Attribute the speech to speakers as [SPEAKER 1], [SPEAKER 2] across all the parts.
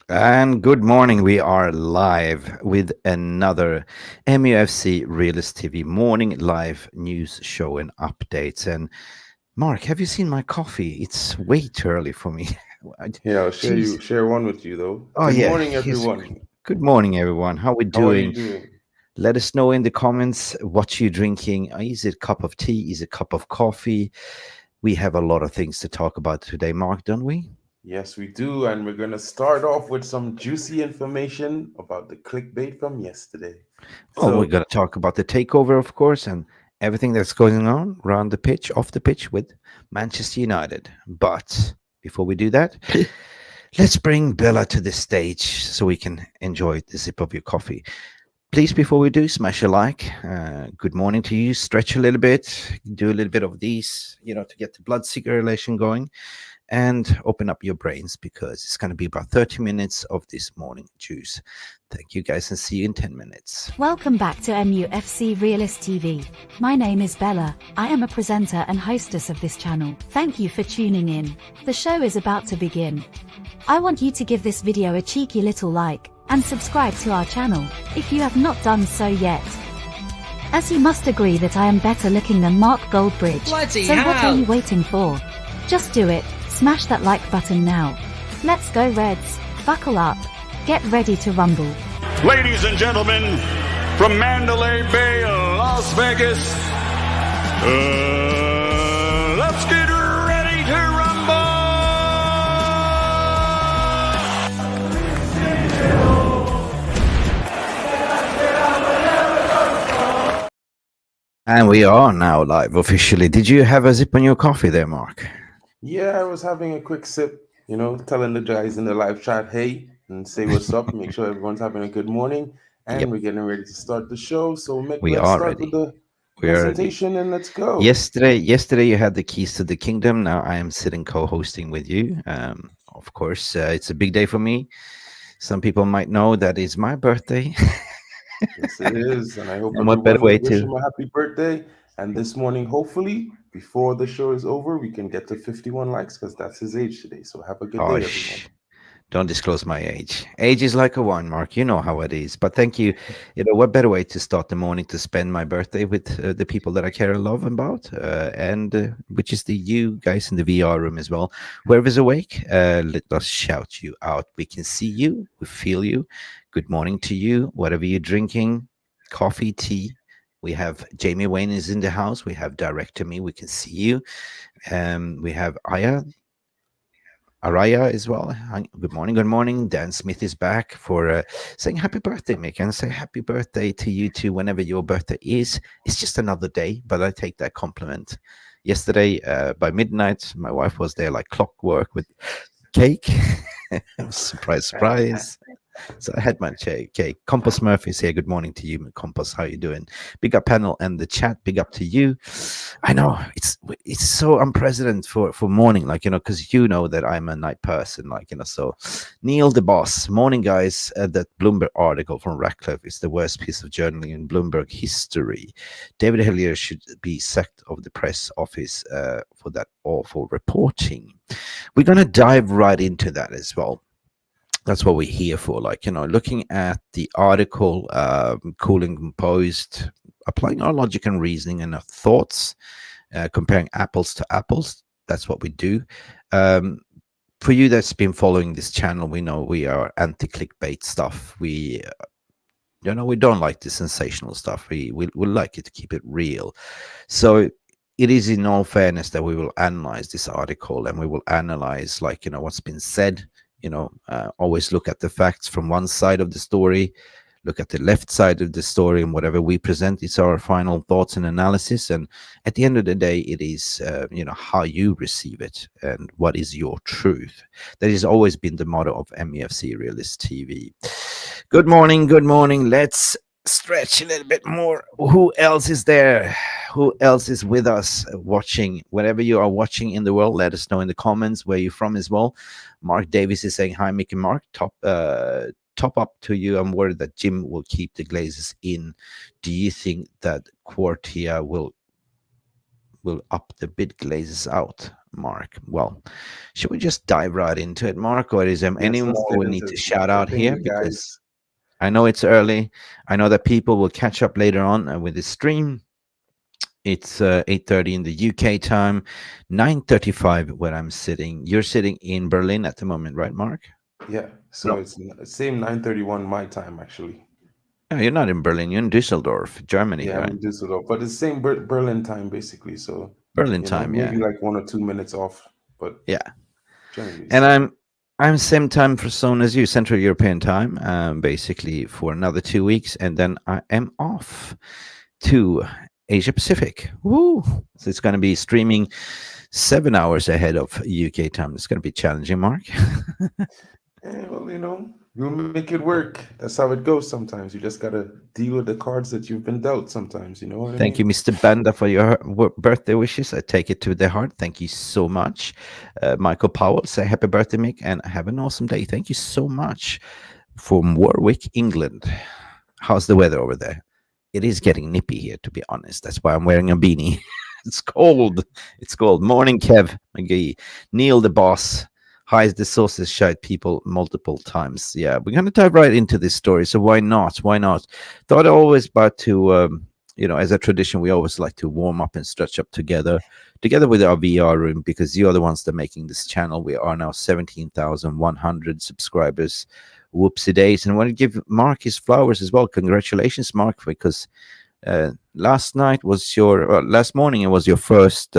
[SPEAKER 1] And good morning. We are live with another MUFC Realist TV morning live news show and updates. And Mark, have you seen my coffee? It's way too early for me.
[SPEAKER 2] Yeah, I'll
[SPEAKER 1] Jeez.
[SPEAKER 2] share one with you though.
[SPEAKER 1] Oh
[SPEAKER 2] Good
[SPEAKER 1] yeah.
[SPEAKER 2] morning,
[SPEAKER 1] Yes.
[SPEAKER 2] everyone.
[SPEAKER 1] Good morning, everyone. How we
[SPEAKER 2] How are you
[SPEAKER 1] doing?
[SPEAKER 2] doing?
[SPEAKER 1] Let us know in the comments what you're drinking. Is it a cup of tea? Is it a cup of coffee? We have a lot of things to talk about today, Mark, don't we?
[SPEAKER 2] Yes, we do, and we're gonna start off with some juicy information about the clickbait from yesterday.
[SPEAKER 1] Well, we're
[SPEAKER 2] So,
[SPEAKER 1] going to talk about the takeover, of course, and everything that's going on around the pitch, off the pitch with Manchester United. But before we do that, let's bring Bella to the stage so we can enjoy the sip of your coffee. Please, before we do, smash a like. Good morning to you. Stretch a little bit, do a little bit of these, to get the blood circulation going and open up your brains because it's going to be about 30 minutes of this morning juice. Thank you guys and see you in 10 minutes.
[SPEAKER 3] Welcome back to MUFC Realist TV. My name is Bella. I am a presenter and hostess of this channel. Thank you for tuning in. The show is about to begin. I want you to give this video a cheeky little like and subscribe to our channel if you have not done so yet. As you must agree that I am better looking than Mark Goldbridge,
[SPEAKER 4] Bloody
[SPEAKER 3] so what
[SPEAKER 4] hell.
[SPEAKER 3] are you waiting for? Just do it. Smash that like button now. Let's go Reds. Buckle up. Get ready to rumble.
[SPEAKER 5] Ladies and gentlemen, from Mandalay Bay, Las Vegas, let's get ready to rumble!
[SPEAKER 1] And we are now live officially. Did you have a sip on your coffee there, Mark?
[SPEAKER 2] yeah, I was having a quick sip, telling the guys in the live chat, hey, and say what's up, make sure everyone's having a good morning,
[SPEAKER 1] Yep,
[SPEAKER 2] and we're getting ready to start the show. So, Mick,
[SPEAKER 1] we
[SPEAKER 2] let's
[SPEAKER 1] are
[SPEAKER 2] start with
[SPEAKER 1] ready.
[SPEAKER 2] the
[SPEAKER 1] We are ready.
[SPEAKER 2] presentation and let's go.
[SPEAKER 1] Yesterday you had the keys to the kingdom. Now I am sitting co-hosting with you. Of course, it's a big day for me. Some people might know that it's my birthday.
[SPEAKER 2] Yes, it is. And I hope
[SPEAKER 1] And what better
[SPEAKER 2] everyone
[SPEAKER 1] way
[SPEAKER 2] wish
[SPEAKER 1] to
[SPEAKER 2] him a happy birthday. And this morning, hopefully, before the show is over, we can get to 51 likes because that's his age today. So have a good day, everyone.
[SPEAKER 1] Hush. Don't disclose my age. Age is like a wine, Mark. You know how it is. But thank you. What better way to start the morning to spend my birthday with the people that I care and love about, and which is the you guys in the VR room as well. Whoever's awake, let us shout you out. We can see you. We feel you. Good morning to you. Whatever you're drinking, coffee, tea. We have Jamie Wayne is in the house. We have Director Me. We can see you. We have Aya. Araya as well. Hi, good morning. Good morning. Dan Smith is back for saying happy birthday, Mick, and say happy birthday to you too whenever your birthday is. It's just another day, but I take that compliment. Yesterday by midnight, my wife was there like clockwork with cake. Surprise, surprise. So I had my cake. Compass Murphy's here. Good morning to you, Compass. How you doing? Big up panel and the chat. Big up to you. I know it's so unprecedented for morning, like because you know that I'm a night person, like So Neil the boss, morning guys. That Bloomberg article from Ratcliffe is the worst piece of journaling in Bloomberg history. David Hillier should be sacked of the press office for that awful reporting. We're gonna dive right into that as well. That's what we're here for, looking at the article, cooling composed, applying our logic and reasoning and our thoughts, comparing apples to apples. That's what we do. um, for you that's been following this channel, we know we are anti-clickbait stuff. We don't like the sensational stuff. We like it to keep it real. So it is in all fairness that we will analyze this article, and we will analyze what's been said. Always look at the facts from one side of the story, look at the left side of the story, and whatever we present is our final thoughts and analysis. And at the end of the day, it is how you receive it and what is your truth. That has always been the motto of MEFC Realist TV. Good morning, good morning. Let's stretch a little bit more. Who else is there? Who else is with us watching? Wherever you are watching in the world, let us know in the comments where you're from as well. Mark Davis is saying hi, Mick and Mark. Top up to you. I'm worried that Jim will keep the Glazers in. Do you think that Quartia will will up the bid glazes out, Mark? Well, should we just dive right into it, Mark, or is there any
[SPEAKER 2] Yes, let's
[SPEAKER 1] more
[SPEAKER 2] get
[SPEAKER 1] we need
[SPEAKER 2] into
[SPEAKER 1] to
[SPEAKER 2] it.
[SPEAKER 1] shout
[SPEAKER 2] So
[SPEAKER 1] out
[SPEAKER 2] ping
[SPEAKER 1] here?
[SPEAKER 2] the
[SPEAKER 1] Because
[SPEAKER 2] guys.
[SPEAKER 1] I know it's early. I know that people will catch up later on with the stream. It's 8:30 in the UK time, 9:35 where I'm sitting. You're sitting in Berlin at the moment, right, Mark?
[SPEAKER 2] Yeah, so
[SPEAKER 1] No,
[SPEAKER 2] it's same 9:31 my time actually.
[SPEAKER 1] no, you're not in Berlin. You're in Düsseldorf, Germany,
[SPEAKER 2] Yeah, I'm
[SPEAKER 1] right?
[SPEAKER 2] in Düsseldorf, but it's same Berlin time basically. So
[SPEAKER 1] Berlin time,
[SPEAKER 2] maybe
[SPEAKER 1] yeah,
[SPEAKER 2] like 1 or 2 minutes off, but
[SPEAKER 1] yeah.
[SPEAKER 2] generally
[SPEAKER 1] And
[SPEAKER 2] same.
[SPEAKER 1] I'm same time for zone as you, Central European time, basically for another 2 weeks, and then I am off to Asia Pacific. Woo! So it's going to be streaming 7 hours ahead of UK time. It's going to be challenging, Mark.
[SPEAKER 2] Well, you'll make it work. That's how it goes sometimes. You just gotta deal with the cards that you've been dealt sometimes, you know what I
[SPEAKER 1] Thank you,
[SPEAKER 2] mean?
[SPEAKER 1] Mr. Banda, for your birthday wishes. I take it to the heart. Thank you so much. Michael Powell, say happy birthday, Mick, and have an awesome day. Thank you so much. From Warwick, England. How's the weather over there? It is getting nippy here, to be honest. That's why I'm wearing a beanie. It's cold. It's cold. Morning, Kev McGee. Neil, the boss. Hides the sources, shite people multiple times. Yeah, we're going to dive right into this story. So why not? Why not? Thought always about to, as a tradition, we always like to warm up and stretch up together with our VR room, because you're the ones that are making this channel. We are now 17,100 subscribers. Whoopsie days. And I want to give Mark his flowers as well. Congratulations, Mark, because last morning it was your first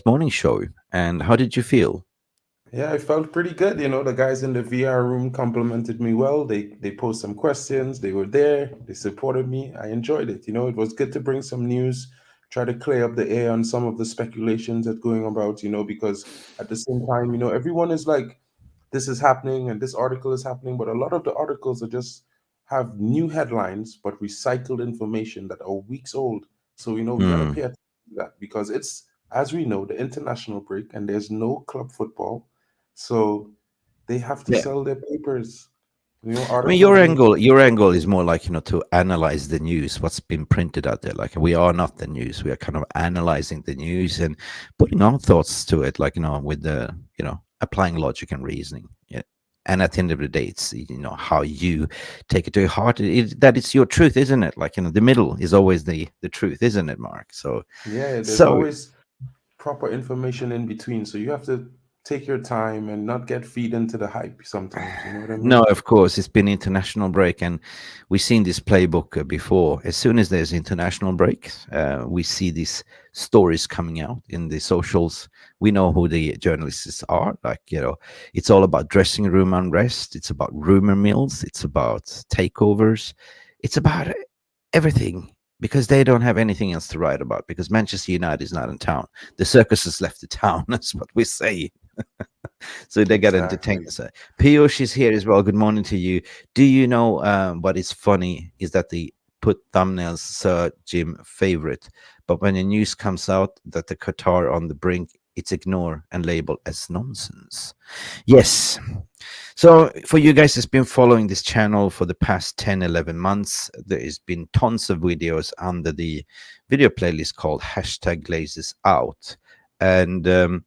[SPEAKER 1] morning show. And how did you feel?
[SPEAKER 2] Yeah, I felt pretty good. The guys in the VR room complimented me well. They posed some questions. They were there. They supported me. I enjoyed it. It was good to bring some news, try to clear up the air on some of the speculations that's going about, because at the same time, everyone is like, this is happening and this article is happening, but a lot of the articles are just have new headlines but recycled information that are weeks old. So we got to
[SPEAKER 1] Hmm.
[SPEAKER 2] pay attention to that, because it's, as we know, the international break and there's no club football, so they have to
[SPEAKER 1] Yeah.
[SPEAKER 2] sell their papers.
[SPEAKER 1] I mean,
[SPEAKER 2] Articles need.
[SPEAKER 1] your angle is more like, to analyze the news, what's been printed out there. Like, we are not the news. We are kind of analyzing the news and putting our thoughts to it, like, with the, applying logic and reasoning. Yeah. And at the end of the day, it's, how you take it to your heart. That it's your truth, isn't it? Like, the middle is always the truth, isn't it, Mark? So,
[SPEAKER 2] Yeah, there's
[SPEAKER 1] so
[SPEAKER 2] always proper information in between, so you have to take your time and not get feed into the hype sometimes, you know what I
[SPEAKER 1] no,
[SPEAKER 2] mean?
[SPEAKER 1] of course, it's been international break, and we've seen this playbook before. As soon as there's international break, we see these stories coming out in the socials. We know who the journalists are. Like, it's all about dressing room unrest. It's about rumor mills. It's about takeovers. It's about everything, because they don't have anything else to write about, because Manchester United is not in town. The circus has left the town. That's what we say. So they got to entertain
[SPEAKER 2] Exactly.
[SPEAKER 1] us. Piyush is here as well. Good morning to you. Do you know what is funny is that they put thumbnails Sir Jim favorite, but when the news comes out that the Qatar on the brink, it's ignored and labeled as nonsense. Yes. So for you guys that's been following this channel for the past 10, 11 months, there has been tons of videos under the video playlist called #GlazersOut. And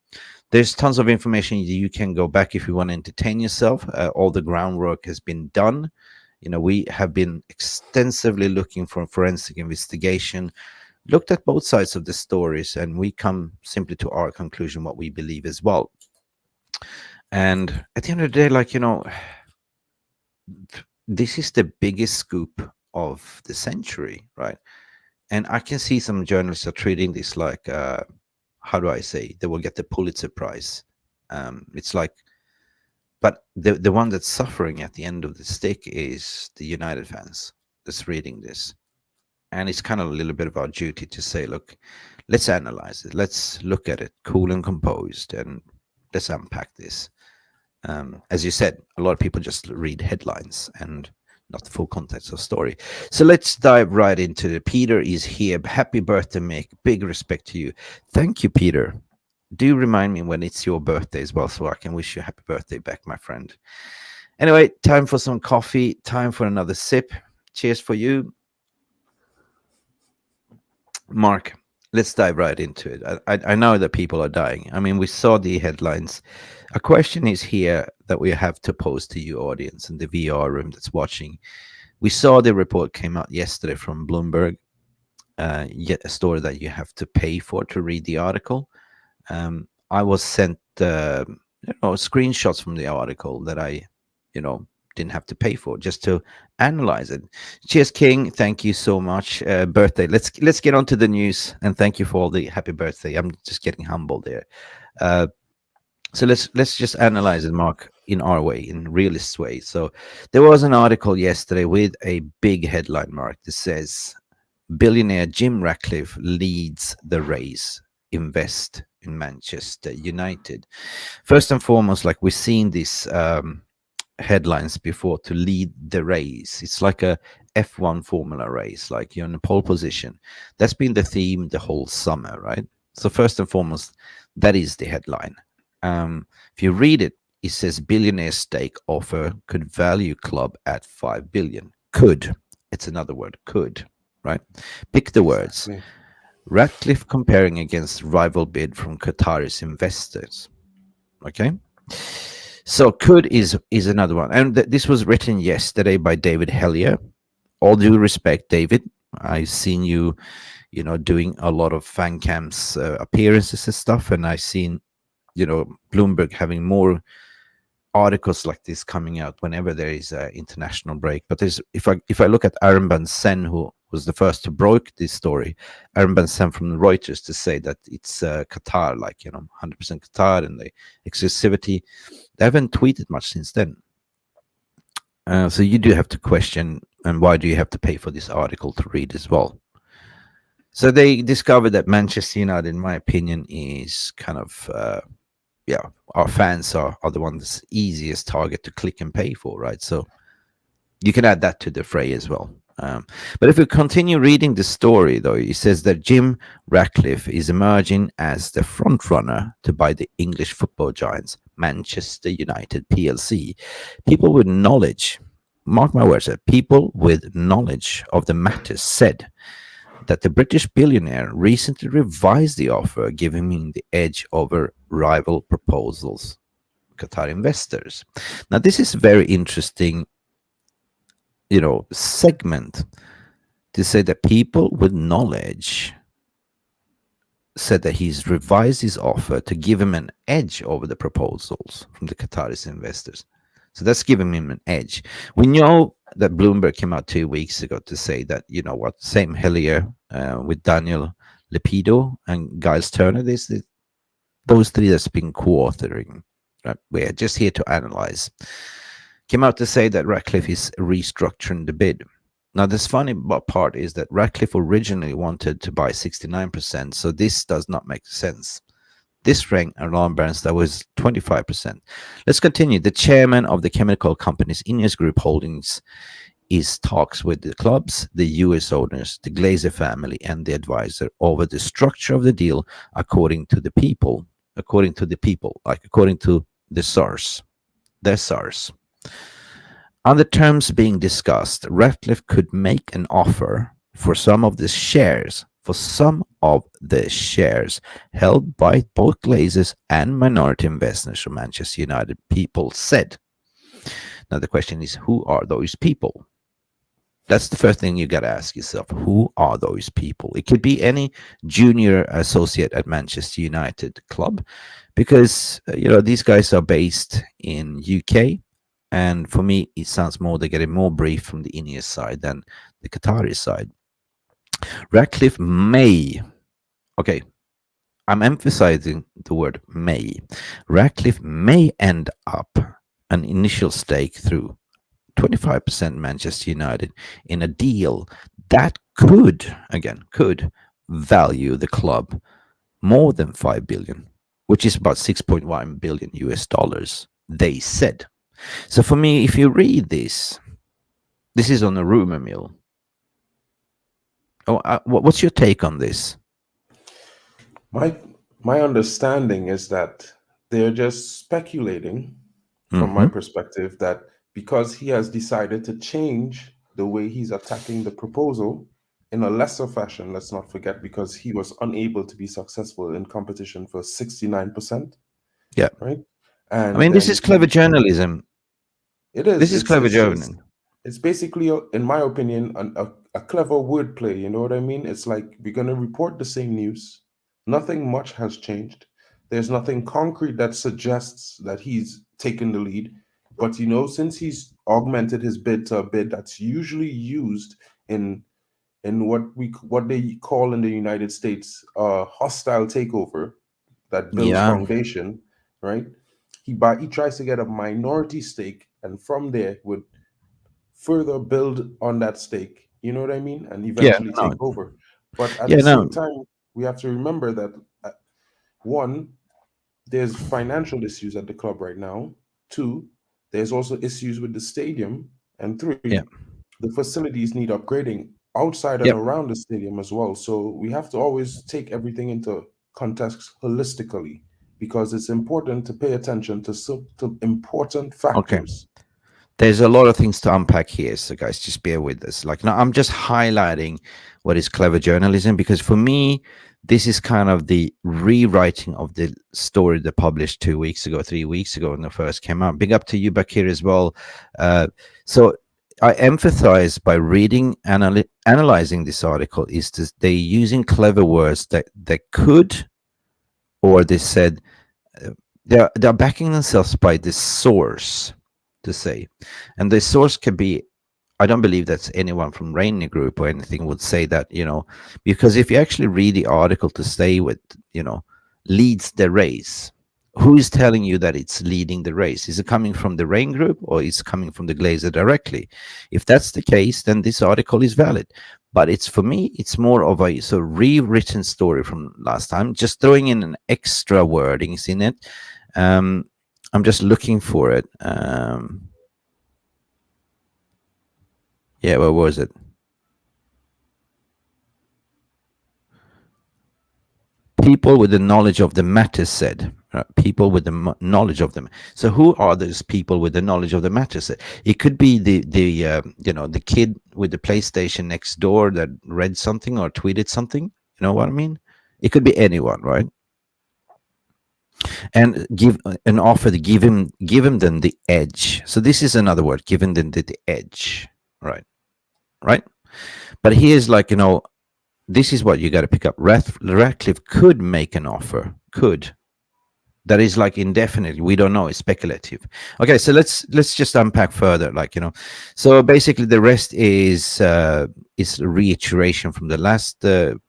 [SPEAKER 1] there's tons of information you can go back if you want to entertain yourself. All the groundwork has been done. We have been extensively looking for forensic investigation, looked at both sides of the stories, and we come simply to our conclusion, what we believe as well. And at the end of the day, this is the biggest scoop of the century, right? And I can see some journalists are treating this like, how do I say, they will get the Pulitzer Prize. It's like, but the one that's suffering at the end of the stick is the United fans that's reading this. And it's kind of a little bit of our duty to say, look, let's analyze it. Let's look at it cool and composed, and let's unpack this. As you said, a lot of people just read headlines and not the full context of story. So let's dive right into it. Peter is here. Happy birthday, Mick. Big respect to you. Thank you, Peter. Do remind me when it's your birthday as well, so I can wish you a happy birthday back, my friend. Anyway, time for some coffee. Time for another sip. Cheers for you. Mark, let's dive right into it. I know that people are dying. I mean, we saw the headlines. A question is here that we have to pose to you, audience, in the VR room that's watching. We saw the report came out yesterday from Bloomberg, yet a story that you have to pay for to read the article. I was sent, screenshots from the article that I, didn't have to pay for just to analyze it. Cheers, King. Thank you so much. Birthday. Let's get on to the news, and thank you for all the happy birthday. I'm just getting humbled there. So let's just analyze it, Mark, in our way, in realist way. So there was an article yesterday with a big headline, Mark, that says billionaire Jim Rattcliffe leads the race. Invest in Manchester United. First and foremost, like we've seen these headlines before, to lead the race. It's like a F1 formula race, like you're in a pole position. That's been the theme the whole summer, right? So first and foremost, that is the headline. If you read it, it says billionaire stake offer could value club at 5 billion. Could. It's another word. Could. Right? Pick the words.
[SPEAKER 2] Exactly.
[SPEAKER 1] Ratcliffe comparing against rival bid from Qatari's investors. Okay. So could is another one. And this was written yesterday by David Hellier. All due respect, David. I've seen you, doing a lot of fan cams appearances and stuff. And I've seen, Bloomberg having more articles like this coming out whenever there is an international break. But there's if I look at Armband Sen, who was the first to broke this story, Armband Sen from Reuters, to say that it's Qatar, 100% Qatar and the exclusivity. They haven't tweeted much since then. So you do have to question, and why do you have to pay for this article to read as well? So they discovered that Manchester United, in my opinion, is kind of our fans are the ones that's easiest target to click and pay for, right? So you can add that to the fray as well. But if we continue reading the story, though, it says that Jim Rattcliffe is emerging as the front runner to buy the English football giants Manchester United PLC. People with knowledge, mark my words, people with knowledge of the matter said that the British billionaire recently revised the offer, giving him the edge over rival proposals, Qatar investors. Now, this is very interesting, segment, to say that people with knowledge said that he's revised his offer to give him an edge over the proposals from the Qataris investors. So that's giving him an edge. We know that Bloomberg came out 2 weeks ago to say that, same Hellier with Daniel Lepido and Giles Turner, those three that's been co-authoring. Right? We're just here to analyze. Came out to say that Ratcliffe is restructuring the bid. Now, this funny part is that Ratcliffe originally wanted to buy 69%, so this does not make sense. This rang alarm bells that was 25%. Let's continue. The chairman of the chemical company's Ineos Group Holdings is talks with the clubs, the US owners, the Glazer family, and the advisor over the structure of the deal, according to the people, according to the source, their source. On the terms being discussed, Ratcliffe could make an offer for some of the shares held by both Glazers and minority investors from Manchester United, people said. Now the question is, who are those people? That's the first thing you got to ask yourself. Who are those people? It could be any junior associate at Manchester United club, because these guys are based in UK, and for me it sounds more they're getting more brief from the Ineos side than the Qatari side. Ratcliffe may, okay, I'm emphasizing the word may. Ratcliffe may end up an initial stake through 25% Manchester United in a deal that could value the club more than 5 billion, which is about 6.1 billion US dollars, they said. So for me, if you read this is on a rumor mill. What's your take on this?
[SPEAKER 2] My understanding is that they're just speculating, from my perspective, that because he has decided to change the way he's attacking the proposal, in a lesser fashion, let's not forget, because he was unable to be successful in competition for 69%,
[SPEAKER 1] Yeah.
[SPEAKER 2] right?
[SPEAKER 1] I
[SPEAKER 2] And
[SPEAKER 1] mean, this
[SPEAKER 2] then
[SPEAKER 1] is clever journalism.
[SPEAKER 2] it is.
[SPEAKER 1] This is clever journalism.
[SPEAKER 2] It's basically, in my opinion, a clever wordplay. You know what I mean? It's like we're going to report the same news. Nothing much has changed. There's nothing concrete that suggests that he's taken the lead. But, you know, since he's augmented his bid to a bid that's usually used in what they call in the United States hostile takeover that builds
[SPEAKER 1] Yeah.
[SPEAKER 2] foundation, right? He tries to get a minority stake, and from there would further build on that stake. You know what I mean? And
[SPEAKER 1] Yeah.
[SPEAKER 2] eventually
[SPEAKER 1] No.
[SPEAKER 2] take over. But at
[SPEAKER 1] Yeah.
[SPEAKER 2] the
[SPEAKER 1] No.
[SPEAKER 2] same time, we have to remember that one, there's financial issues at the club right now. Two, there's also issues with the stadium. And three,
[SPEAKER 1] Yeah.
[SPEAKER 2] the facilities need upgrading outside and
[SPEAKER 1] Yep.
[SPEAKER 2] around the stadium as well. So we have to always take everything into context holistically, because it's important to pay attention to important
[SPEAKER 1] Okay.
[SPEAKER 2] factors.
[SPEAKER 1] There's a lot of things to unpack here, so guys, just bear with us. Like, now I'm just highlighting what is clever journalism, because for me, this is kind of the rewriting of the story that published 2 weeks ago, 3 weeks ago when it first came out. Big up to you back here as well. So I empathize by reading, analyzing this article, is that they're using clever words that could, or they said, they're backing themselves by the source to say, and the source could be, I don't believe that's anyone from Rainy Group or anything would say that, you know, because if you actually read the article to stay with, you know, leads the race, who is telling you that it's leading the race? Is it coming from the Rain Group, or is it coming from the Glazer directly? If that's the case, then this article is valid. But it's, for me, it's more of a sort of rewritten story from last time, just throwing in an extra wordings in it. I'm just looking for it. Yeah, where was it? People with the knowledge of the matter said. People with the knowledge of them. So who are those people with the knowledge of the matter said? It could be the you know, the kid with the PlayStation next door that read something or tweeted something. You know what I mean? It could be anyone, right? And give an offer to give him them the edge. So this is another word, giving them the edge, right? But here's, like, you know, this is what you got to pick up. Ratcliffe could make an offer. Could. That is like indefinitely. We don't know. It's speculative. Okay, so let's just unpack further. Like, you know, so basically the rest is a reiteration from the last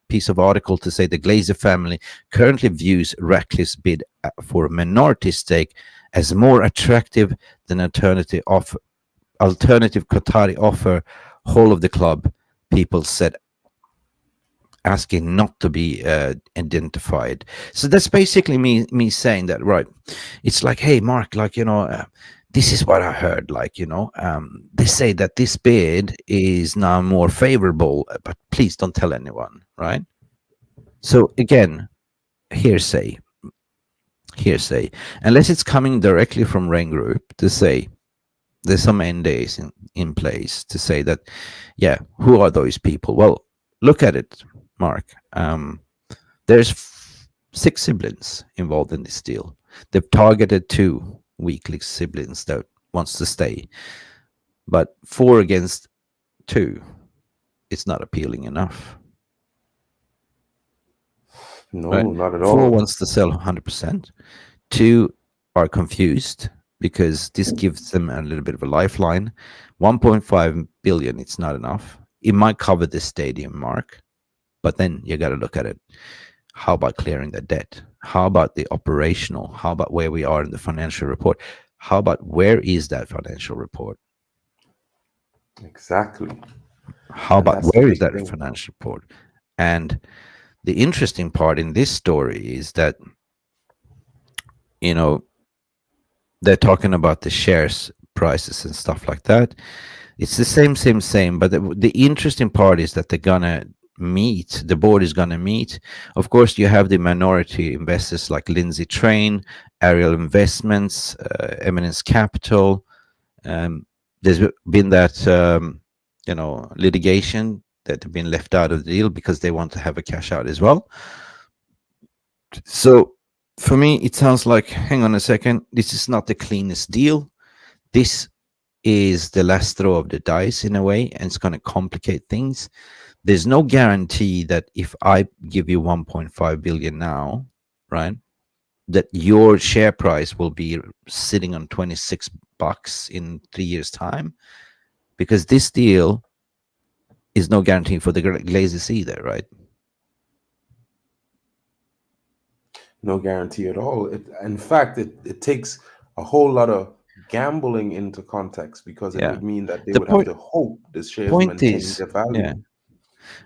[SPEAKER 1] piece of article to say the Glazer family currently views Ratcliffe's bid for a minority stake as more attractive than alternative Qatari offer. Whole of the club people said, asking not to be identified. So that's basically me saying that, right? It's like, hey, Mark, like, you know, this is what I heard. Like, you know, they say that this bid is now more favorable, but please don't tell anyone, right? So again, hearsay, unless it's coming directly from Rain Group to say there's some NDAs in place to say that, yeah, who are those people? Well, look at it, Mark. There's 6 siblings involved in this deal. They've targeted 2 weakly siblings that wants to stay, but 4 against 2, it's not appealing enough.
[SPEAKER 2] No,
[SPEAKER 1] right?
[SPEAKER 2] not at all.
[SPEAKER 1] 4 wants to sell 100%. 2 are confused because this gives them a little bit of a lifeline. 1.5 billion, it's not enough. It might cover the stadium, Mark, but then you got to look at it. How about clearing the debt? How about the operational? How about where we are in the financial report? How about where is that financial report?
[SPEAKER 2] Exactly.
[SPEAKER 1] How
[SPEAKER 2] And
[SPEAKER 1] about
[SPEAKER 2] that's the
[SPEAKER 1] where is
[SPEAKER 2] big
[SPEAKER 1] that
[SPEAKER 2] thing.
[SPEAKER 1] financial report? And the interesting part in this story is that, you know, they're talking about the shares prices and stuff like that. It's the same, but the interesting part is that they're gonna meet, the board is gonna meet. Of course, you have the minority investors like Lindsay Train, Ariel Investments, Eminence Capital. There's been that you know, litigation that have been left out of the deal because they want to have a cash out as well. So for me, it sounds like, hang on a second, this is not the cleanest deal. This is the last straw of the dice in a way, and it's going to complicate things. There's no guarantee that if I give you 1.5 billion now, right, that your share price will be sitting on $26 in 3 years' time, because this deal is no guarantee for the Glazers either, right?
[SPEAKER 2] No guarantee at all. In fact, it takes a whole lot of gambling into context, because it would mean that they would have to hope the shares maintain their value.
[SPEAKER 1] Yeah,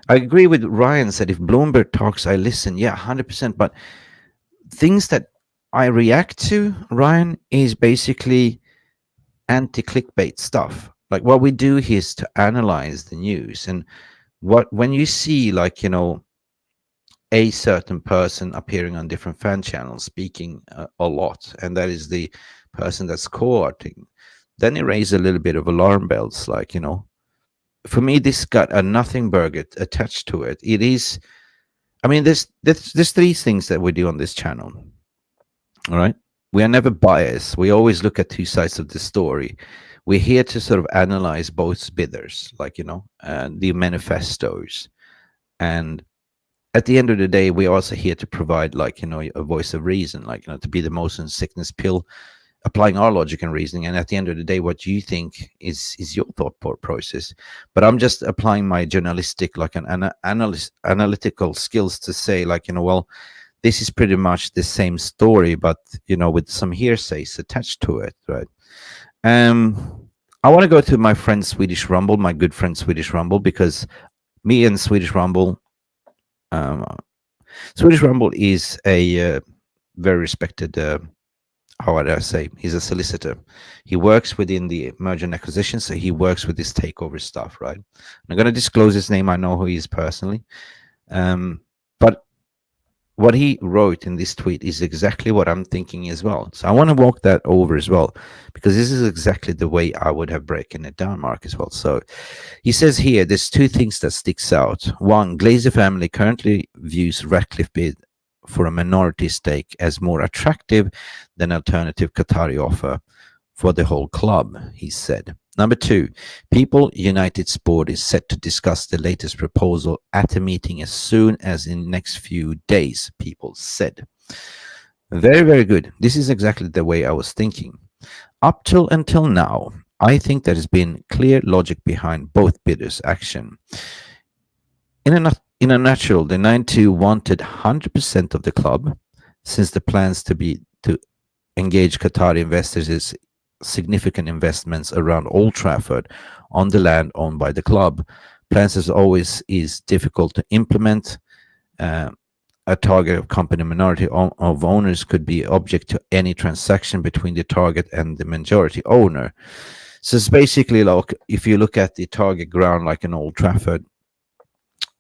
[SPEAKER 1] I agree with Ryan said, if Bloomberg talks, I listen. Yeah, 100%. But things that I react to, Ryan, is basically anti-clickbait stuff. Like what we do here is to analyze the news. And when you see, like, you know, a certain person appearing on different fan channels speaking a lot, and that is the person that's cohorting, then it raises a little bit of alarm bells. Like, you know, for me, this got a nothing burger attached to it. It is, I mean, there's 3 things that we do on this channel. All right, we are never biased. We always look at 2 sides of the story. We're here to sort of analyze both bidders, like, you know, the manifestos, and at the end of the day, we're also here to provide, like, you know, a voice of reason, like, you know, to be the motion sickness pill, applying our logic and reasoning. And at the end of the day, what you think is your thought process. But I'm just applying my journalistic, like an analytical skills to say, like, you know, well, this is pretty much the same story, but, you know, with some hearsays attached to it, right? I want to go to my friend Swedish Rumble, my good friend Swedish Rumble, because me and Swedish Rumble is a very respected, how would I say, he's a solicitor. He works within the merger and acquisition, so he works with this takeover stuff, right? I'm going to disclose his name. I know who he is personally. But what he wrote in this tweet is exactly what I'm thinking as well. So I want to walk that over as well, because this is exactly the way I would have broken it down, Mark, as well. So he says here, there's 2 things that sticks out. One, Glazer family currently views Ratcliffe bid for a minority stake as more attractive than alternative Qatari offer for the whole club, he said. Number 2, People United's board is set to discuss the latest proposal at a meeting as soon as in the next few days, People said. Very, very good. This is exactly the way I was thinking. Until now, I think there has been clear logic behind both bidders' action. In a nutshell, the 92 wanted 100% of the club, since the plans to engage Qatari investors is significant investments around Old Trafford on the land owned by the club. Plans, as always, is difficult to implement. A target of company minority of owners could be object to any transaction between the target and the majority owner. So it's basically like, if you look at the target ground, like an Old Trafford,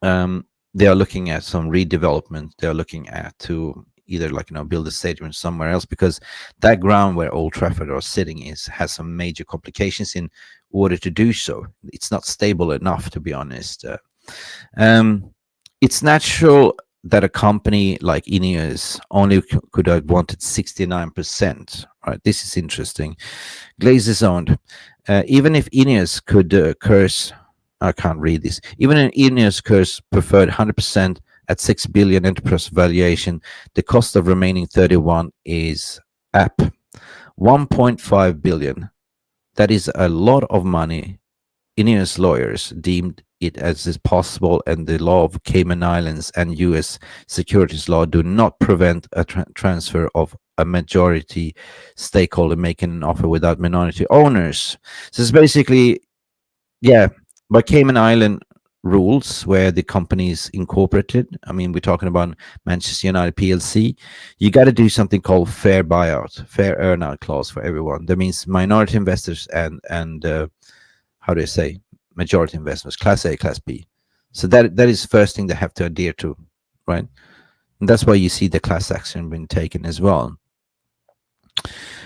[SPEAKER 1] they are looking at some redevelopment. They are looking at to either, like, you know, build a stadium somewhere else, because that ground where Old Trafford are sitting has some major complications in order to do so. It's not stable enough, to be honest. It's natural that a company like Ineos only could have wanted 69%. Right, this is interesting. Glazers owned. Even if Ineos could curse, I can't read this. Even if Ineos curse preferred 100% at 6 billion enterprise valuation, the cost of remaining 31 is up 1.5 billion. That is a lot of money. Ineos lawyers deemed it as is possible, and the law of Cayman Islands and US securities law do not prevent a transfer of a majority stakeholder making an offer without minority owners. So it's basically, yeah, by Cayman Island rules, where the company is incorporated, I mean, we're talking about Manchester United PLC, you got to do something called fair buyout, fair earn-out clause for everyone. That means minority investors and how do you say, majority investors, class A, class B. So that is the first thing they have to adhere to, right? And that's why you see the class action being taken as well.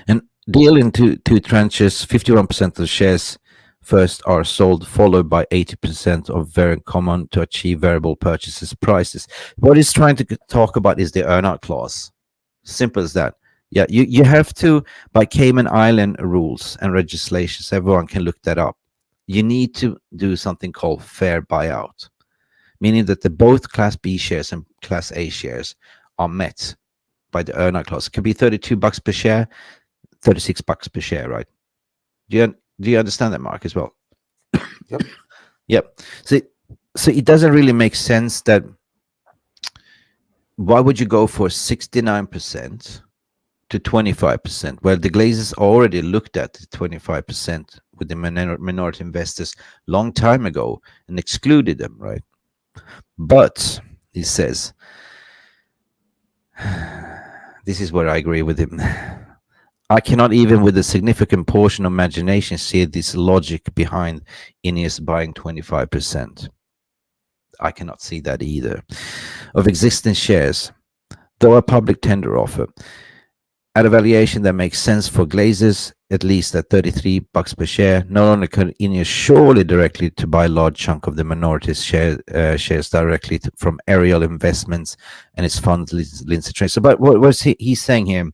[SPEAKER 1] And deal in two tranches, 51% of the shares first are sold, followed by 80% of very common to achieve variable purchases prices. What he's trying to talk about is the earnout clause. Simple as that. Yeah, you have to, by Cayman Island rules and legislations, everyone can look that up. You need to do something called fair buyout, meaning that the both Class B shares and Class A shares are met by the earnout clause. It could be $32 per share, $36 per share, right? Do you understand that, Mark, as well?
[SPEAKER 2] Yep.
[SPEAKER 1] Yep. So it doesn't really make sense that why would you go for 69% to 25%? Well, the Glazers already looked at the 25% with the minority investors long time ago and excluded them, right? But he says, this is where I agree with him. I cannot even with a significant portion of imagination see this logic behind Ineos buying 25%. I cannot see that either. Of existing shares, though a public tender offer, at a valuation that makes sense for Glazers, at least at $33 per share, not only could Ineos surely directly to buy a large chunk of the minorities shares directly from Ariel Investments and its fund Lindsay Train. So, but what's he's saying here?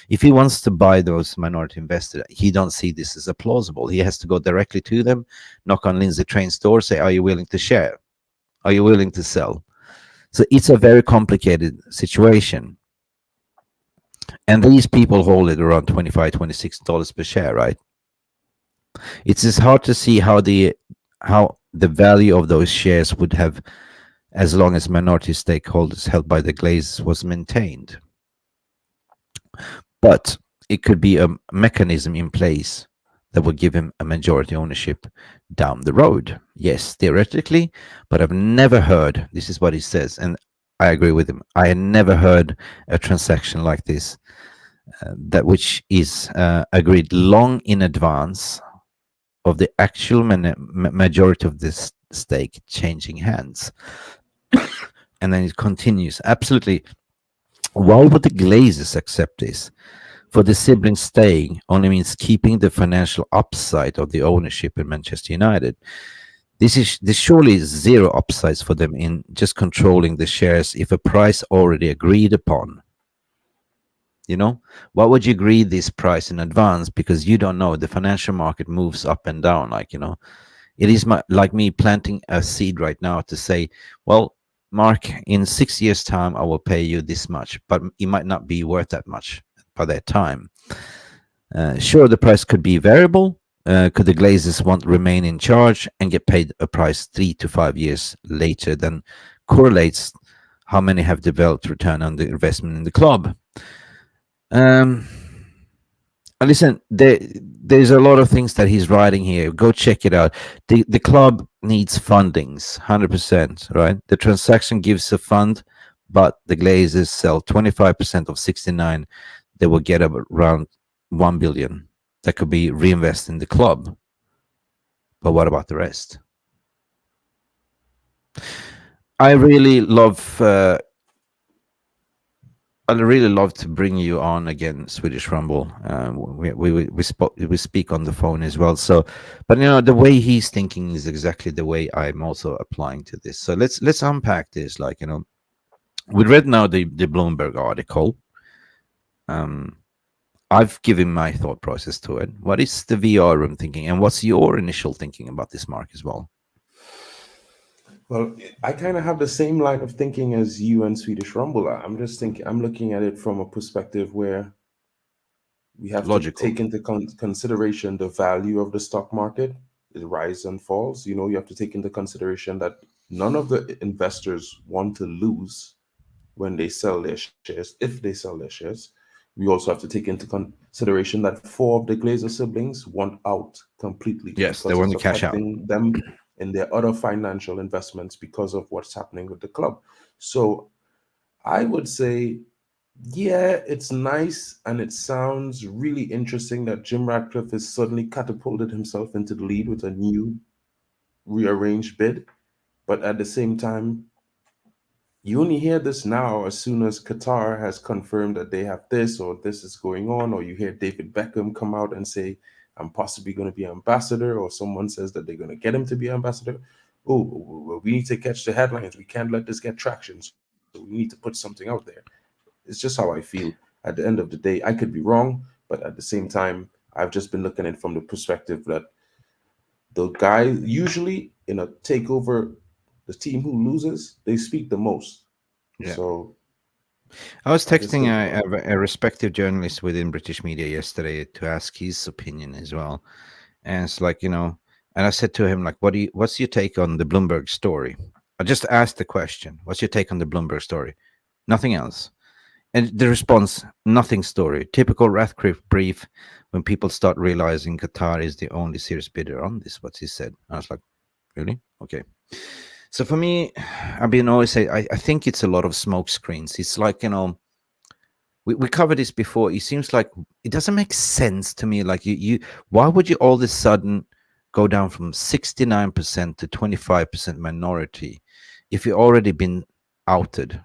[SPEAKER 1] If he wants to buy those minority investors, he don't see this as a plausible. He has to go directly to them, knock on Lindsay Train's door, say, "Are you willing to share? Are you willing to sell?" So it's a very complicated situation. And these people hold it around $25, $26 per share, right? It's just hard to see how the value of those shares would have, as long as minority stakeholders held by the Glazers was maintained. But it could be a mechanism in place that would give him a majority ownership down the road. Yes, theoretically, but I've never heard, this is what he says, and I agree with him, I had never heard a transaction like this, that which is agreed long in advance of the actual majority of this stake changing hands. And then it continues. Absolutely. Why would the Glazers accept this? For the siblings staying only means keeping the financial upside of the ownership in Manchester United. This surely is zero upsides for them in just controlling the shares if a price already agreed upon. You know, why would you agree this price in advance? Because you don't know, the financial market moves up and down. Like, you know, it is like me planting a seed right now to say, well, Mark, in 6 years' time, I will pay you this much, but it might not be worth that much by that time. Sure, the price could be variable. Could the Glazers want to remain in charge and get paid a price 3 to 5 years later? Then correlates how many have developed return on the investment in the club. Listen, there's a lot of things that he's writing here. Go check it out. The club needs fundings, 100%, right? The transaction gives a fund, but the Glazers sell 25% of 69. They will get around 1 billion. That could be reinvested in the club. But what about the rest? I really love to bring you on again, Swedish Rumble. We speak on the phone as well. So, but you know, the way he's thinking is exactly the way I'm also applying to this. So let's unpack this. Like, you know, we read now the Bloomberg article. I've given my thought process to it. What is the VR room thinking, and what's your initial thinking about this, Mark, as well?
[SPEAKER 2] Well, I kind of have the same line of thinking as you and Swedish Rumble. I'm looking at it from a perspective where we have
[SPEAKER 1] Logical.
[SPEAKER 2] to take into consideration the value of the stock market, it rises and falls. You know, you have to take into consideration that none of the investors want to lose when they sell their shares, if they sell their shares. We also have to take into consideration that 4 of the Glazer siblings want out completely.
[SPEAKER 1] Yes, they
[SPEAKER 2] because
[SPEAKER 1] want
[SPEAKER 2] it's
[SPEAKER 1] to cash out.
[SPEAKER 2] affecting them in their other financial investments because of what's happening with the club. So I would say, yeah, it's nice and it sounds really interesting that Jim Rattcliffe has suddenly catapulted himself into the lead with a new rearranged bid. But at the same time, you only hear this now as soon as Qatar has confirmed that they have this or this is going on, or you hear David Beckham come out and say, I'm possibly going to be ambassador, or someone says that they're going to get him to be ambassador. Oh, well, we need to catch the headlines. We can't let this get traction. So we need to put something out there. It's just how I feel. At the end of the day, I could be wrong, but at the same time, I've just been looking at it from the perspective that the guy usually in a takeover, the team who loses, they speak the most.
[SPEAKER 1] Yeah.
[SPEAKER 2] So
[SPEAKER 1] I was
[SPEAKER 2] I just
[SPEAKER 1] texting
[SPEAKER 2] think,
[SPEAKER 1] a respected journalist within British media yesterday to ask his opinion as well. And it's like, and I said to him, like, what's your take on the Bloomberg story? I just asked the question, what's your take on the Bloomberg story? Nothing else. And the response, nothing story. Typical Ratcliffe brief when people start realizing Qatar is the only serious bidder on this, what he said. I was like, really? Okay. So for me, I've been always say, I think it's a lot of smoke screens. It's like, we covered this before. It seems like it doesn't make sense to me. Like why would you all of a sudden go down from 69% to 25% minority if you've already been outed?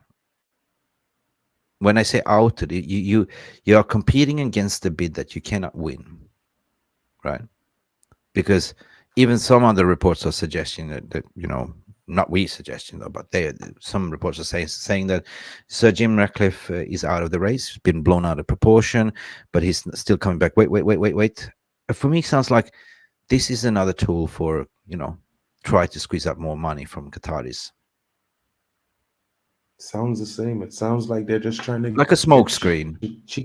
[SPEAKER 1] When I say outed, you are competing against a bid that you cannot win, right? Because even some other reports are suggesting that not we suggesting though, but some reports are saying that Sir Jim Rattcliffe is out of the race, been blown out of proportion, but he's still coming back. Wait. For me, it sounds like this is another tool for try to squeeze out more money from Qataris.
[SPEAKER 2] sounds the same. It sounds like they're just trying to
[SPEAKER 1] Like a smoke screen,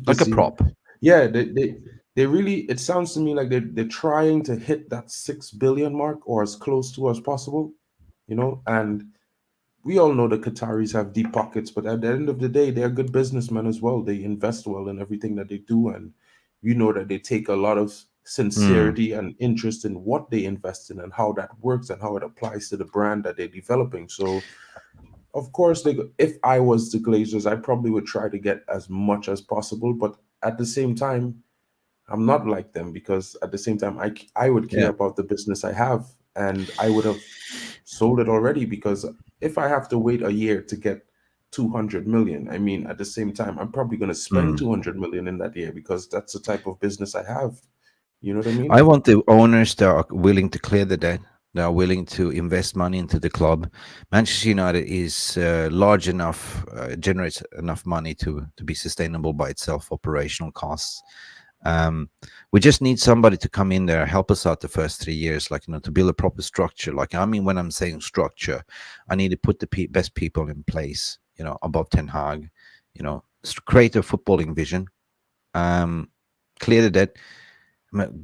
[SPEAKER 1] like a prop.
[SPEAKER 2] Yeah, they really. It sounds to me like they're trying to hit that 6 billion mark or as close to as possible, And we all know the Qataris have deep pockets, but at the end of the day, they're good businessmen as well. They invest well in everything that they do, and that they take a lot of sincerity and interest in what they invest in and how that works and how it applies to the brand that they're developing. So of course, if I was the Glazers, I probably would try to get as much as possible. But at the same time, I'm not like them, because at the same time, I would care about the business I have, and I would have sold it already, because if I have to wait a year to get 200 million, I mean, at the same time, I'm probably going to spend 200 million in that year, because that's the type of business I have. You know what I mean?
[SPEAKER 1] I want the owners that are willing to clear the debt. They are willing to invest money into the club. Manchester United is large enough, generates enough money to be sustainable by itself, operational costs. We just need somebody to come in there, help us out the first 3 years, like, to build a proper structure. Like, I mean, when I'm saying structure, I need to put the best people in place, above Ten Hag, create a footballing vision, clear the debt.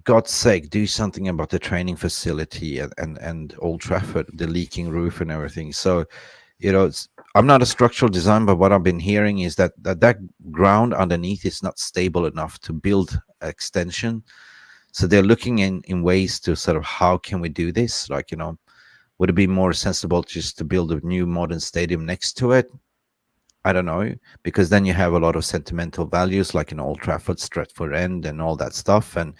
[SPEAKER 1] God's sake, do something about the training facility and Old Trafford, the leaking roof and everything. So, I'm not a structural designer, but what I've been hearing is that ground underneath is not stable enough to build extension. So they're looking in ways to sort of, how can we do this? Like, would it be more sensible just to build a new modern stadium next to it? I don't know, because then you have a lot of sentimental values, like in Old Trafford, Stretford End, and all that stuff, and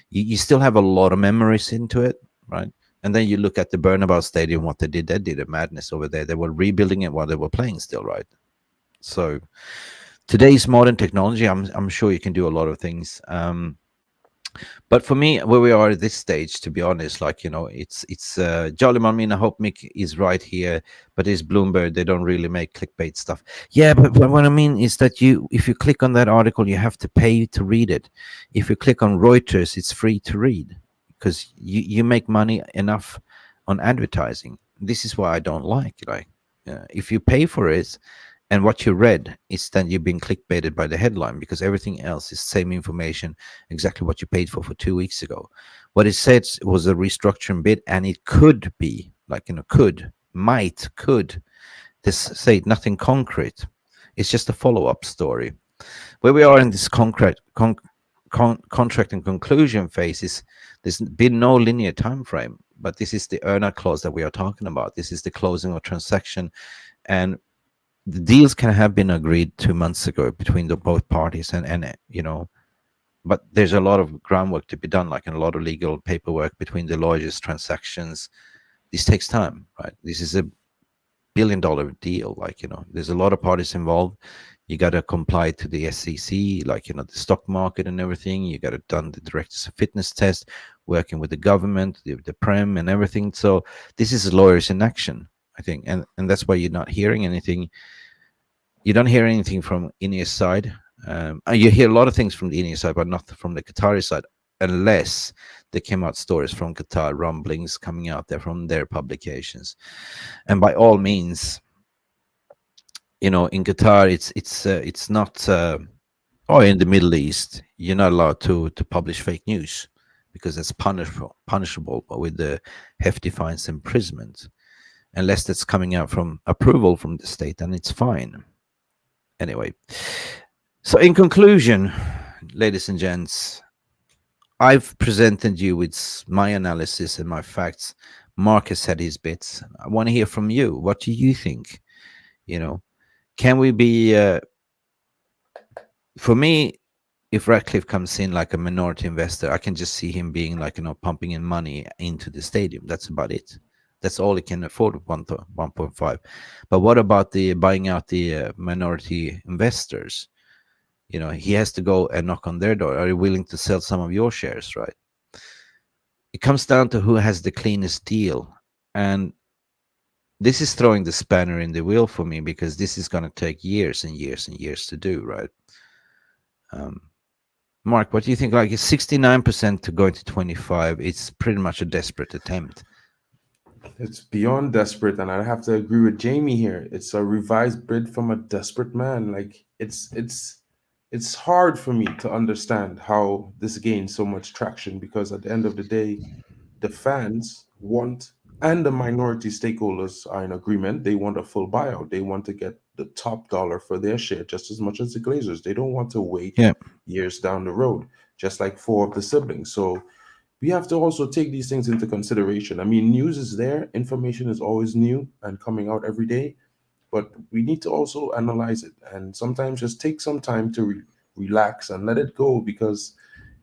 [SPEAKER 1] you still have a lot of memories into it, right? And then you look at the Bernabeu Stadium, what they did a madness over there. They were rebuilding it while they were playing still, right? So today's modern technology, I'm sure you can do a lot of things. But for me, where we are at this stage, to be honest, like, it's jolly. I mean, I hope Mick is right here, but it's Bloomberg. They don't really make clickbait stuff. Yeah, but what I mean is that if you click on that article, you have to pay to read it. If you click on Reuters, it's free to read, because you make money enough on advertising. This is why I don't like if you pay for it, and what you read is then you've been clickbaited by the headline, because everything else is same information, exactly what you paid for 2 weeks ago. What it said was a restructuring bid, and it could be like, could this say nothing concrete. It's just a follow-up story. Where we are in this contract and conclusion phase there's been no linear time frame, but this is the earn-out clause that we are talking about. This is the closing of transaction, and the deals can have been agreed 2 months ago between both parties, and but there's a lot of groundwork to be done, like, and a lot of legal paperwork between the lawyers, transactions. This takes time, right? This is a $1 billion deal, like, there's a lot of parties involved. You got to comply to the SEC, like, the stock market and everything. You got to done the directors of fitness test, working with the government, the Prem and everything. So this is lawyers in action, I think. And that's why you're not hearing anything. You don't hear anything from Ineos side. You hear a lot of things from the Ineos side, but not from the Qatari side, unless there came out stories from Qatar, rumblings coming out there from their publications. And by all means, in Qatar, it's not, or in the Middle East, you're not allowed to publish fake news because it's punishable with the hefty fines and imprisonment, unless that's coming out from approval from the state, and it's fine. Anyway, so in conclusion, ladies and gents, I've presented you with my analysis and my facts. Mark has said his bits. I want to hear from you. What do you think? Can we be, for me, if Ratcliffe comes in like a minority investor, I can just see him being like, pumping in money into the stadium. That's about it. That's all he can afford, 1.5. But what about the buying out the minority investors? He has to go and knock on their door. Are you willing to sell some of your shares, right? It comes down to who has the cleanest deal. And this is throwing the spanner in the wheel for me, because this is going to take years and years and years to do, right? Mark, what do you think? Like, 69% to going to 25, it's pretty much a desperate attempt.
[SPEAKER 2] It's beyond desperate, and I have to agree with Jamie here. It's a revised bid from a desperate man. Like, it's hard for me to understand how this gains so much traction, because at the end of the day, the fans want, and the minority stakeholders are in agreement. They want a full buyout. They want to get the top dollar for their share just as much as the Glazers. They don't want to wait years down the road, just like four of the siblings. So we have to also take these things into consideration. I mean, news is there, information is always new and coming out every day, but we need to also analyze it, and sometimes just take some time to relax and let it go, because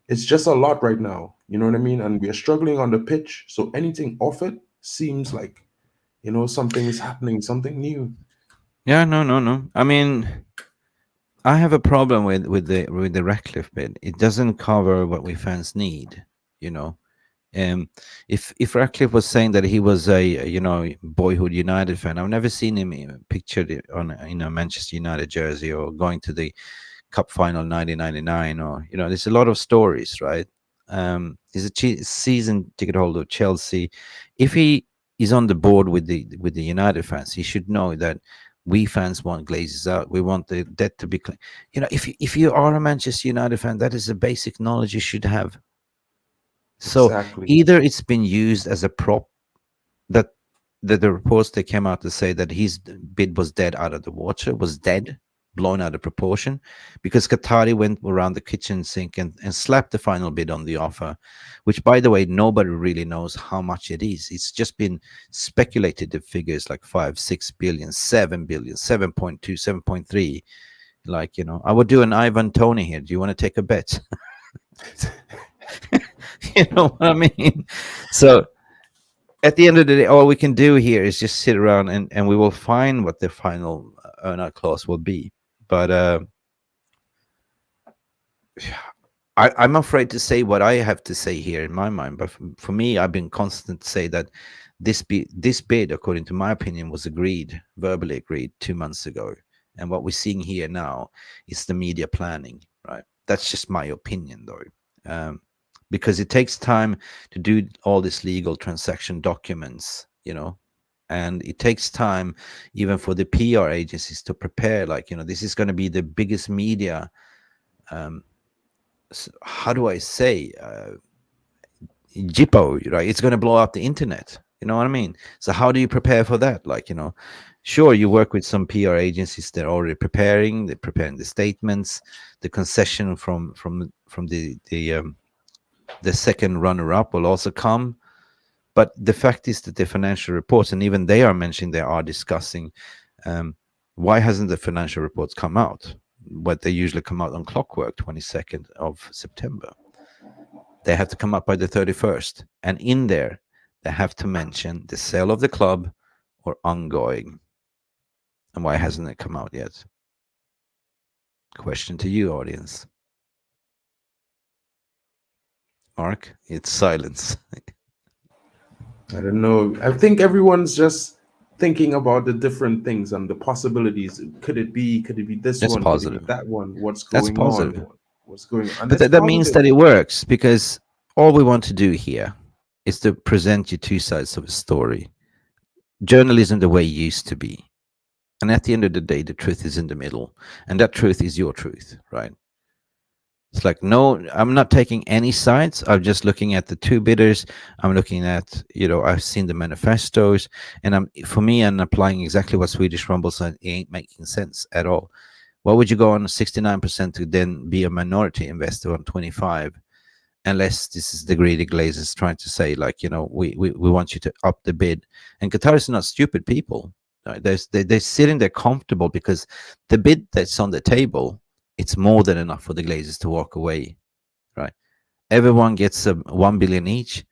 [SPEAKER 2] it's just a lot right now. You know what I mean? And we are struggling on the pitch, so anything off it seems like, something is happening, something new.
[SPEAKER 1] Yeah, no. I mean, I have a problem with the Ratcliffe bid. It doesn't cover what we fans need, If Ratcliffe was saying that he was a boyhood United fan, I've never seen him pictured on Manchester United jersey, or going to the Cup final 1999, or there's a lot of stories, right? He's a season ticket holder of Chelsea. If he is on the board with the United fans, he should know that we fans want Glazers out. We want the debt to be clean. If you are a Manchester United fan, that is a basic knowledge you should have. So
[SPEAKER 2] Exactly.
[SPEAKER 1] either it's been used as a prop, that the reports that came out to say that his bid was dead out of the water, was dead, blown out of proportion, because Qatari went around the kitchen sink and slapped the final bid on the offer, which, by the way, nobody really knows how much it is. It's just been speculated, the figures like 5, 6 billion, 7 billion, 7.2, 7.3. Like, I would do an Ivan Tony here. Do you want to take a bet? You know what I mean? So at the end of the day, all we can do here is just sit around and we will find what the final earn-out clause will be. But I'm afraid to say what I have to say here in my mind. But for me, I've been constant to say that this bid, according to my opinion, was verbally agreed 2 months ago. And what we're seeing here now is the media planning, right? That's just my opinion, though. Because it takes time to do all these legal transaction documents, and it takes time even for the PR agencies to prepare. Like, this is going to be the biggest media, how do I say, Jippo, right? It's going to blow up the internet. You know what I mean? So how do you prepare for that? Like, sure, you work with some PR agencies. They're already preparing. They're preparing the statements, the concession from the second runner-up will also come. But the fact is that the financial reports, and even they are mentioning, they are discussing, why hasn't the financial reports come out? But they usually come out on clockwork, 22nd of September. They have to come up by the 31st. And in there, they have to mention the sale of the club or ongoing. And why hasn't it come out yet? Question to you, audience. Mark, it's silence.
[SPEAKER 2] I don't know. I think everyone's just thinking about the different things and the possibilities. Could it be? Could it be this
[SPEAKER 1] That's
[SPEAKER 2] one? Could it be
[SPEAKER 1] positive.
[SPEAKER 2] that one? What's
[SPEAKER 1] That's
[SPEAKER 2] going on?
[SPEAKER 1] positive.
[SPEAKER 2] What's going on? And
[SPEAKER 1] But
[SPEAKER 2] it's
[SPEAKER 1] that means
[SPEAKER 2] positive.
[SPEAKER 1] that it works, because all we want to do here is to present you two sides of a story. Journalism the way it used to be. And at the end of the day, the truth is in the middle. And that truth is your truth, right? It's like, no, I'm not taking any sides. I'm just looking at the two bidders. I'm looking at, I've seen the manifestos, and I'm applying exactly what Swedish Rumble said. It ain't making sense at all. Why would you go on 69% to then be a minority investor on 25? Unless this is the greedy Glazers trying to say, like, we want you to up the bid. And Qatar is not stupid people. Right? They're sitting there comfortable because the bid that's on the table, it's more than enough for the Glazers to walk away, right? Everyone gets 1 billion each.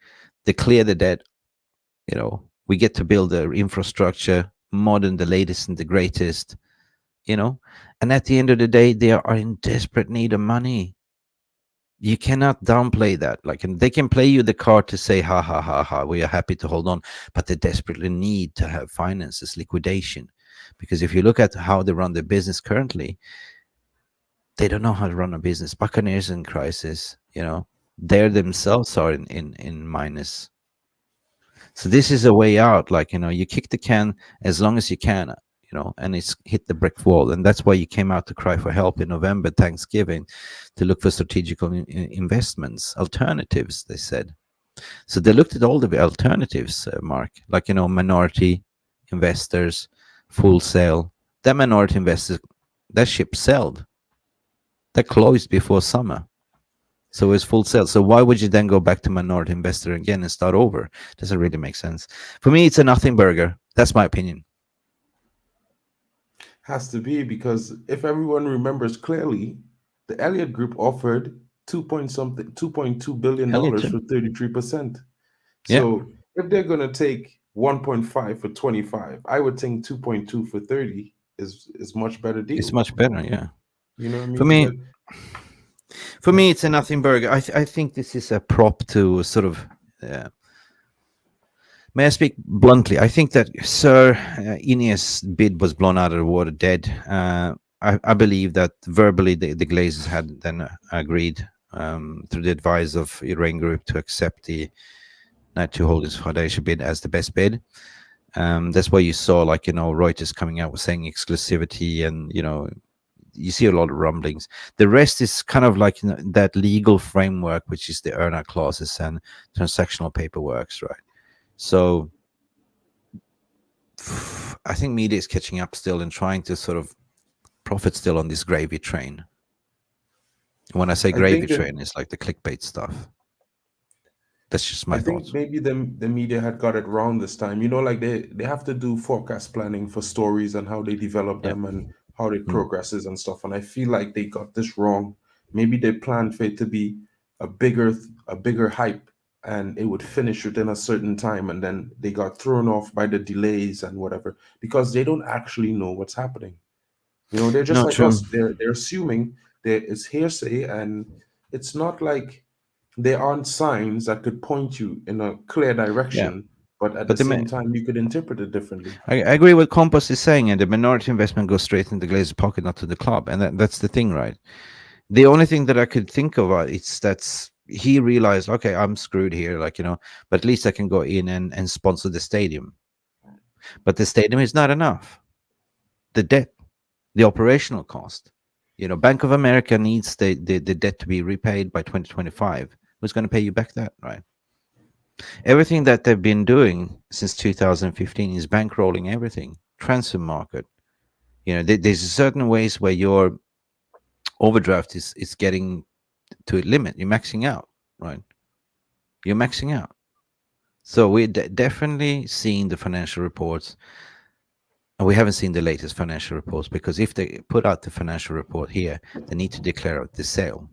[SPEAKER 1] They clear the debt. We get to build the infrastructure, modern, the latest and the greatest. And at the end of the day, they are in desperate need of money. You cannot downplay that. Like, and they can play you the card to say, ha ha ha ha, we are happy to hold on, but they desperately need to have finances, liquidation, because if you look at how they run their business currently, they don't know how to run a business. Buccaneers in crisis, they themselves are in minus. So this is a way out. Like, you kick the can as long as you can, and it's hit the brick wall. And that's why you came out to cry for help in November, Thanksgiving, to look for strategical investments, alternatives, they said. So they looked at all the alternatives, Mark, like, minority investors, full sale. That minority investors, that ship sailed. That closed before summer. So it's full sale. So why would you then go back to minority investor again and start over? Doesn't really make sense. For me, it's a nothing burger. That's my opinion.
[SPEAKER 2] Has to be, because if everyone remembers clearly, the Elliott Group offered 2.2 billion dollars for 33%. So if they're gonna take 1.5 for 25, I would think 2.2 for 30 is much better deal.
[SPEAKER 1] It's much better, yeah.
[SPEAKER 2] You know what I mean?
[SPEAKER 1] For me, it's a nothing burger. I think this is a prop to sort of. May I speak bluntly? I think that Sir Ineos' bid was blown out of the water, dead. I believe that verbally the Glazers had then agreed through the advice of Iran Group to accept the Night 2 Holdings Foundation bid as the best bid. That's why you saw, like, Reuters coming out with saying exclusivity, and you see a lot of rumblings. The rest is kind of like that legal framework, which is the earn-out clauses and transactional paperworks, right? So I think media is catching up still and trying to sort of profit still on this gravy train. When I say gravy train, it's like the clickbait stuff. That's just my thoughts.
[SPEAKER 2] Maybe the media had got it wrong this time. Like they have to do forecast planning for stories and how they develop them and how it progresses and stuff. And I feel like they got this wrong. Maybe they planned for it to be a bigger hype, and it would finish within a certain time, and then they got thrown off by the delays and whatever, because they don't actually know what's happening. They're just like us. They're assuming there is hearsay, and it's not like there aren't signs that could point you in a clear direction, but at the same time, you could interpret it differently.
[SPEAKER 1] I agree with Compass is saying, and the minority investment goes straight into the Glazers' pocket, not to the club, and that's the thing, right? The only thing that I could think of is that he realized, okay, I'm screwed here, like, but at least I can go in and sponsor the stadium. But the stadium is not enough. The debt, the operational cost, Bank of America needs the debt to be repaid by 2025. Who's going to pay you back that, right? Everything that they've been doing since 2015 is bankrolling everything. Transfer market. There's certain ways where your overdraft is getting to a limit. You're maxing out, right? You're maxing out. So we're definitely seeing the financial reports. And we haven't seen the latest financial reports, because if they put out the financial report here, they need to declare the sale,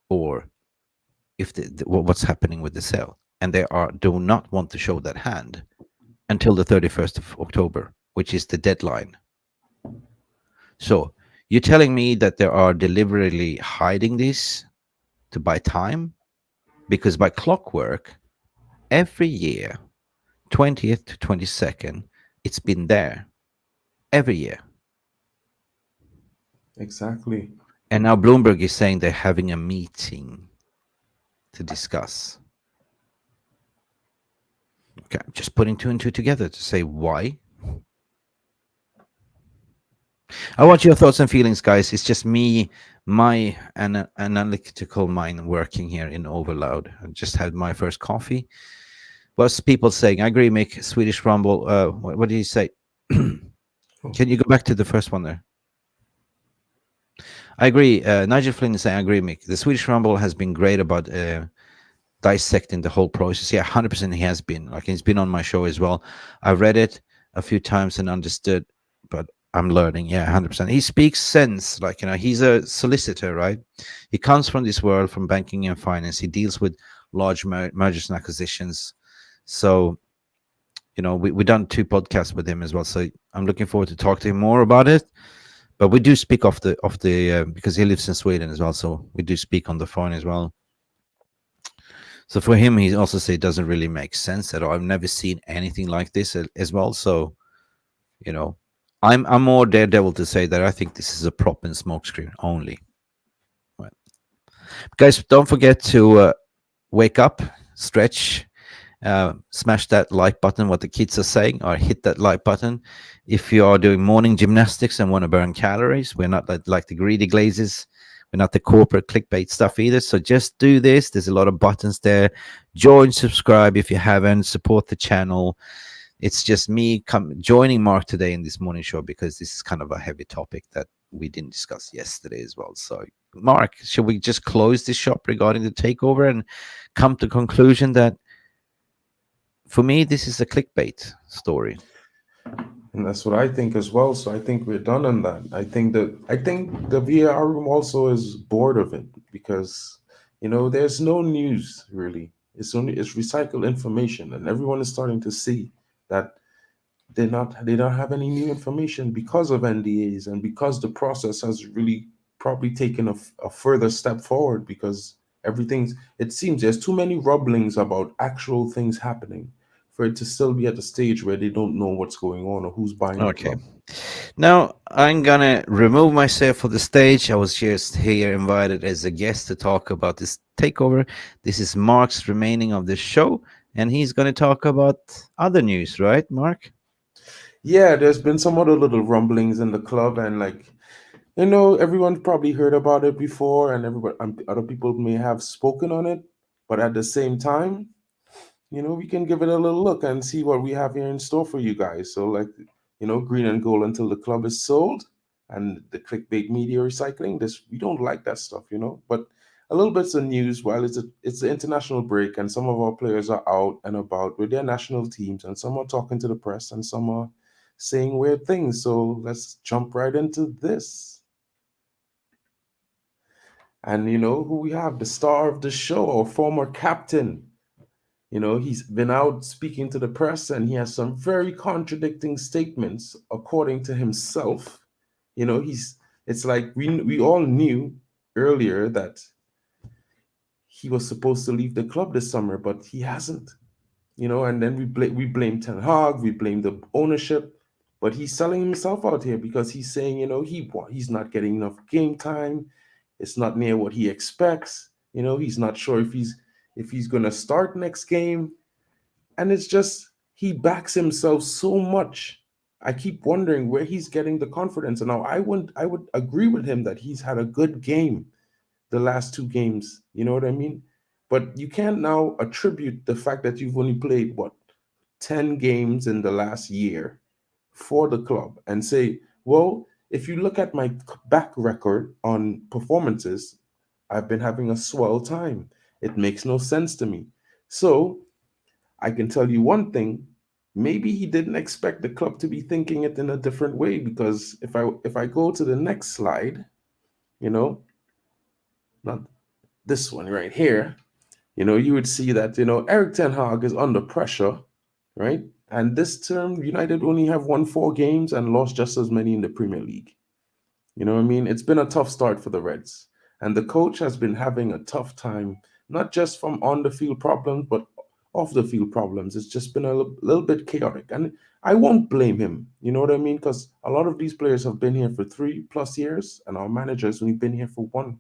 [SPEAKER 1] or if what's happening with the sale, and they do not want to show that hand until the 31st of October, which is the deadline. So You're telling me that they are deliberately hiding this to buy time? Because by clockwork, every year, 20th to 22nd, it's been there every year.
[SPEAKER 2] Exactly.
[SPEAKER 1] And now Bloomberg is saying they're having a meeting to discuss. Okay, I'm just putting two and two together to say why. I want your thoughts and feelings, guys. It's just me, my analytical mind working here in overload. I just had my first coffee. What's people saying? I agree, Mick. Swedish Rumble. What did he say? Can you go back to the first one there? I agree. Nigel Flynn is saying, I agree, Mick. The Swedish Rumble has been great about dissecting the whole process. Yeah, 100% he has been. Like, he's been on my show as well. I read it a few times and understood, but I'm learning. Yeah, 100%. He speaks sense. Like, he's a solicitor, right? He comes from this world, from banking and finance. He deals with large mergers and acquisitions. So, we've done 2 podcasts with him as well. So I'm looking forward to talk to him more about it. But we do speak off the because he lives in Sweden as well. So we do speak on the phone as well. So for him, he also said it doesn't really make sense at all. I've never seen anything like this as well. So, I'm more daredevil to say that I think this is a prop and smokescreen only. Right. Guys, don't forget to wake up, stretch, smash that like button, what the kids are saying, or hit that like button. If you are doing morning gymnastics and want to burn calories, we're not like the greedy glazes. We're not the corporate clickbait stuff either. So just do this. There's a lot of buttons there. Join, subscribe if you haven't. Support the channel. It's just me joining Mark today in this morning show because this is kind of a heavy topic that we didn't discuss yesterday as well. So, Mark, should we just close this shop regarding the takeover and come to conclusion that, for me, this is a clickbait story?
[SPEAKER 2] And that's what I think as well. So I think we're done on that. I think the VR room also is bored of it because there's no news really. It's recycled information, and everyone is starting to see that they don't have any new information because of NDAs and because the process has really probably taken a further step forward because it seems there's too many rumblings about actual things happening for it to still be at the stage where they don't know what's going on or who's buying the club.
[SPEAKER 1] Now, I'm going to remove myself from the stage. I was just here invited as a guest to talk about this takeover. This is Mark's remaining of the show, and he's going to talk about other news, right, Mark?
[SPEAKER 2] Yeah, there's been some other little rumblings in the club, and everyone probably heard about it before, and other people may have spoken on it, but at the same time, we can give it a little look and see what we have here in store for you guys. So, green and gold until the club is sold, and the clickbait media recycling. We don't like that stuff, But a little bits of news. While it's the international break, and some of our players are out and about with their national teams, and some are talking to the press, and some are saying weird things. So let's jump right into this. And who we have? The star of the show, our former captain. He's been out speaking to the press, and he has some very contradicting statements, according to himself. It's like we all knew earlier that he was supposed to leave the club this summer, but he hasn't. And then we blame Ten Hag, we blame the ownership, but he's selling himself out here because he's saying, he's not getting enough game time. It's not near what he expects. He's not sure if he's going to start next game. And it's just, he backs himself so much. I keep wondering where he's getting the confidence. And now I would agree with him that he's had a good game the last 2 games. You know what I mean? But you can't now attribute the fact that you've only played, 10 games in the last year for the club and say, well, if you look at my back record on performances, I've been having a swell time. It makes no sense to me. So I can tell you one thing, maybe he didn't expect the club to be thinking it in a different way, because if I go to the next slide, not this one right here, you would see that, Erik Ten Hag is under pressure, right? And this term, United only have won 4 games and lost just as many in the Premier League. You know what I mean? It's been a tough start for the Reds. And the coach has been having a tough time, not just from on the field problems, but off the field problems. It's just been a little bit chaotic. And I won't blame him. You know what I mean? Because a lot of these players have been here for 3+ years, and our managers, we've been here for 1.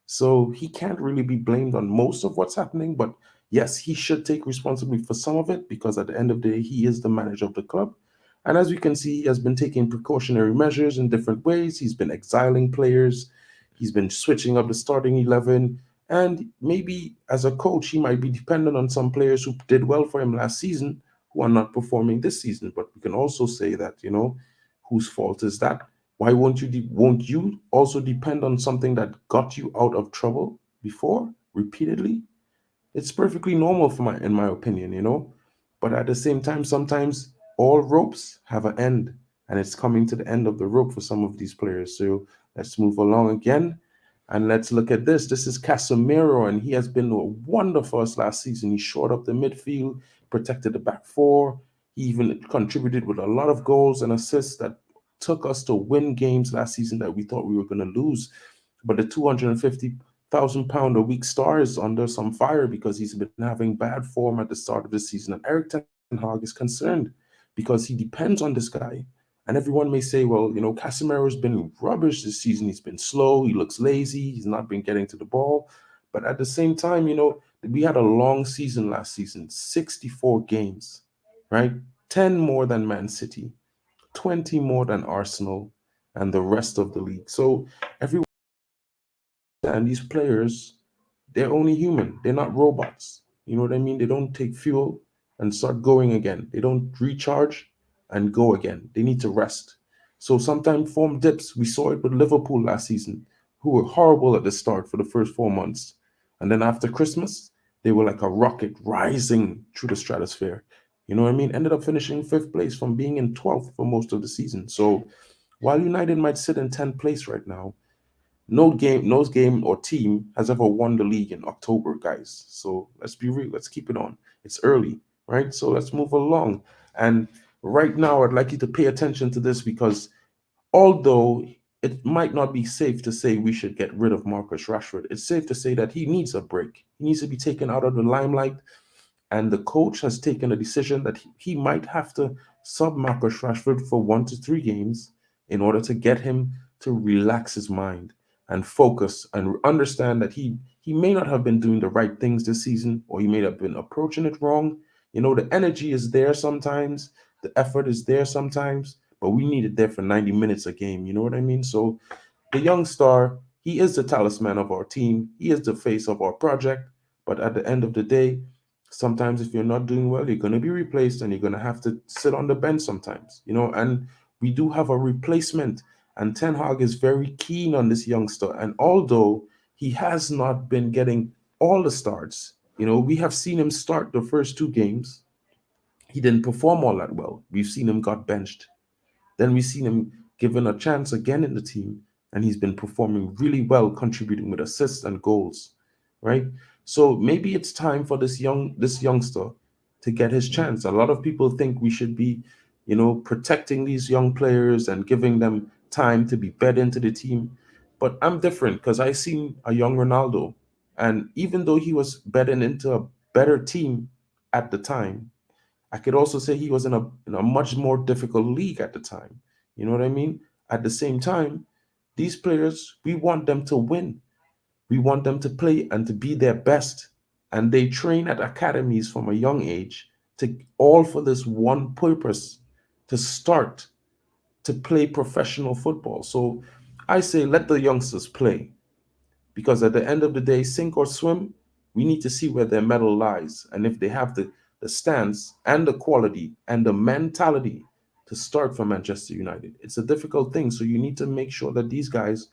[SPEAKER 2] So he can't really be blamed on most of what's happening. But yes, he should take responsibility for some of it, because at the end of the day, he is the manager of the club. And as we can see, he has been taking precautionary measures in different ways. He's been exiling players. He's been switching up the starting 11. And maybe as a coach, he might be dependent on some players who did well for him last season who are not performing this season. But we can also say that, whose fault is that? Why won't you also depend on something that got you out of trouble before repeatedly? It's perfectly normal in my opinion. But at the same time, sometimes all ropes have an end, and it's coming to the end of the rope for some of these players. So let's move along again, and let's look at this. This is Casemiro, and he has been a wonder for us last season. He shored up the midfield, protected the back four. He even contributed with a lot of goals and assists that took us to win games last season that we thought we were going to lose. But the 250,000 pound a week star is under some fire because he's been having bad form at the start of the season. And Eric Ten Hag is concerned because he depends on this guy. And everyone may say, well, Casemiro's been rubbish this season. He's been slow. He looks lazy. He's not been getting to the ball. But at the same time, we had a long season last season, 64 games, right? 10 more than Man City, 20 more than Arsenal, and the rest of the league. So everyone and these players, they're only human. They're not robots. You know what I mean? They don't take fuel and start going again. They don't recharge and go again. They need to rest. So sometimes form dips. We saw it with Liverpool last season, who were horrible at the start for the first 4 months. And then after Christmas, they were like a rocket rising through the stratosphere. You know what I mean? Ended up finishing 5th place from being in 12th for most of the season. So while United might sit in 10th place right now, no game or team has ever won the league in October, guys. So let's be real. Let's keep it on. It's early, right? So let's move along. And right now, I'd like you to pay attention to this, because although it might not be safe to say we should get rid of Marcus Rashford, it's safe to say that he needs a break. He needs to be taken out of the limelight. And the coach has taken a decision that he might have to sub Marcus Rashford for 1 to 3 games in order to get him to relax his mind and focus and understand that he may not have been doing the right things this season, or he may have been approaching it wrong. The energy is there sometimes, the effort is there sometimes, but we need it there for 90 minutes a game. You know what I mean? So the young star, he is the talisman of our team. He is the face of our project. But at the end of the day, sometimes if you're not doing well, you're going to be replaced, and you're going to have to sit on the bench sometimes, and we do have a replacement. And Ten Hag is very keen on this youngster. And although he has not been getting all the starts, we have seen him start the first 2 games. He didn't perform all that well. We've seen him got benched. Then we've seen him given a chance again in the team, and he's been performing really well, contributing with assists and goals, right? So maybe it's time for this youngster to get his chance. A lot of people think we should be, protecting these young players and giving them time to be bed into the team. But I'm different, because I seen a young Ronaldo, and even though he was bedding into a better team at the time, I could also say he was in a much more difficult league at the time. You know what I mean? At the same time, these players, we want them to win. We want them to play and to be their best. And they train at academies from a young age all for this one purpose, to start to play professional football. So I say let the youngsters play. Because at the end of the day, sink or swim, we need to see where their medal lies. And if they have the stance and the quality and the mentality to start for Manchester United. It's a difficult thing. So you need to make sure that these guys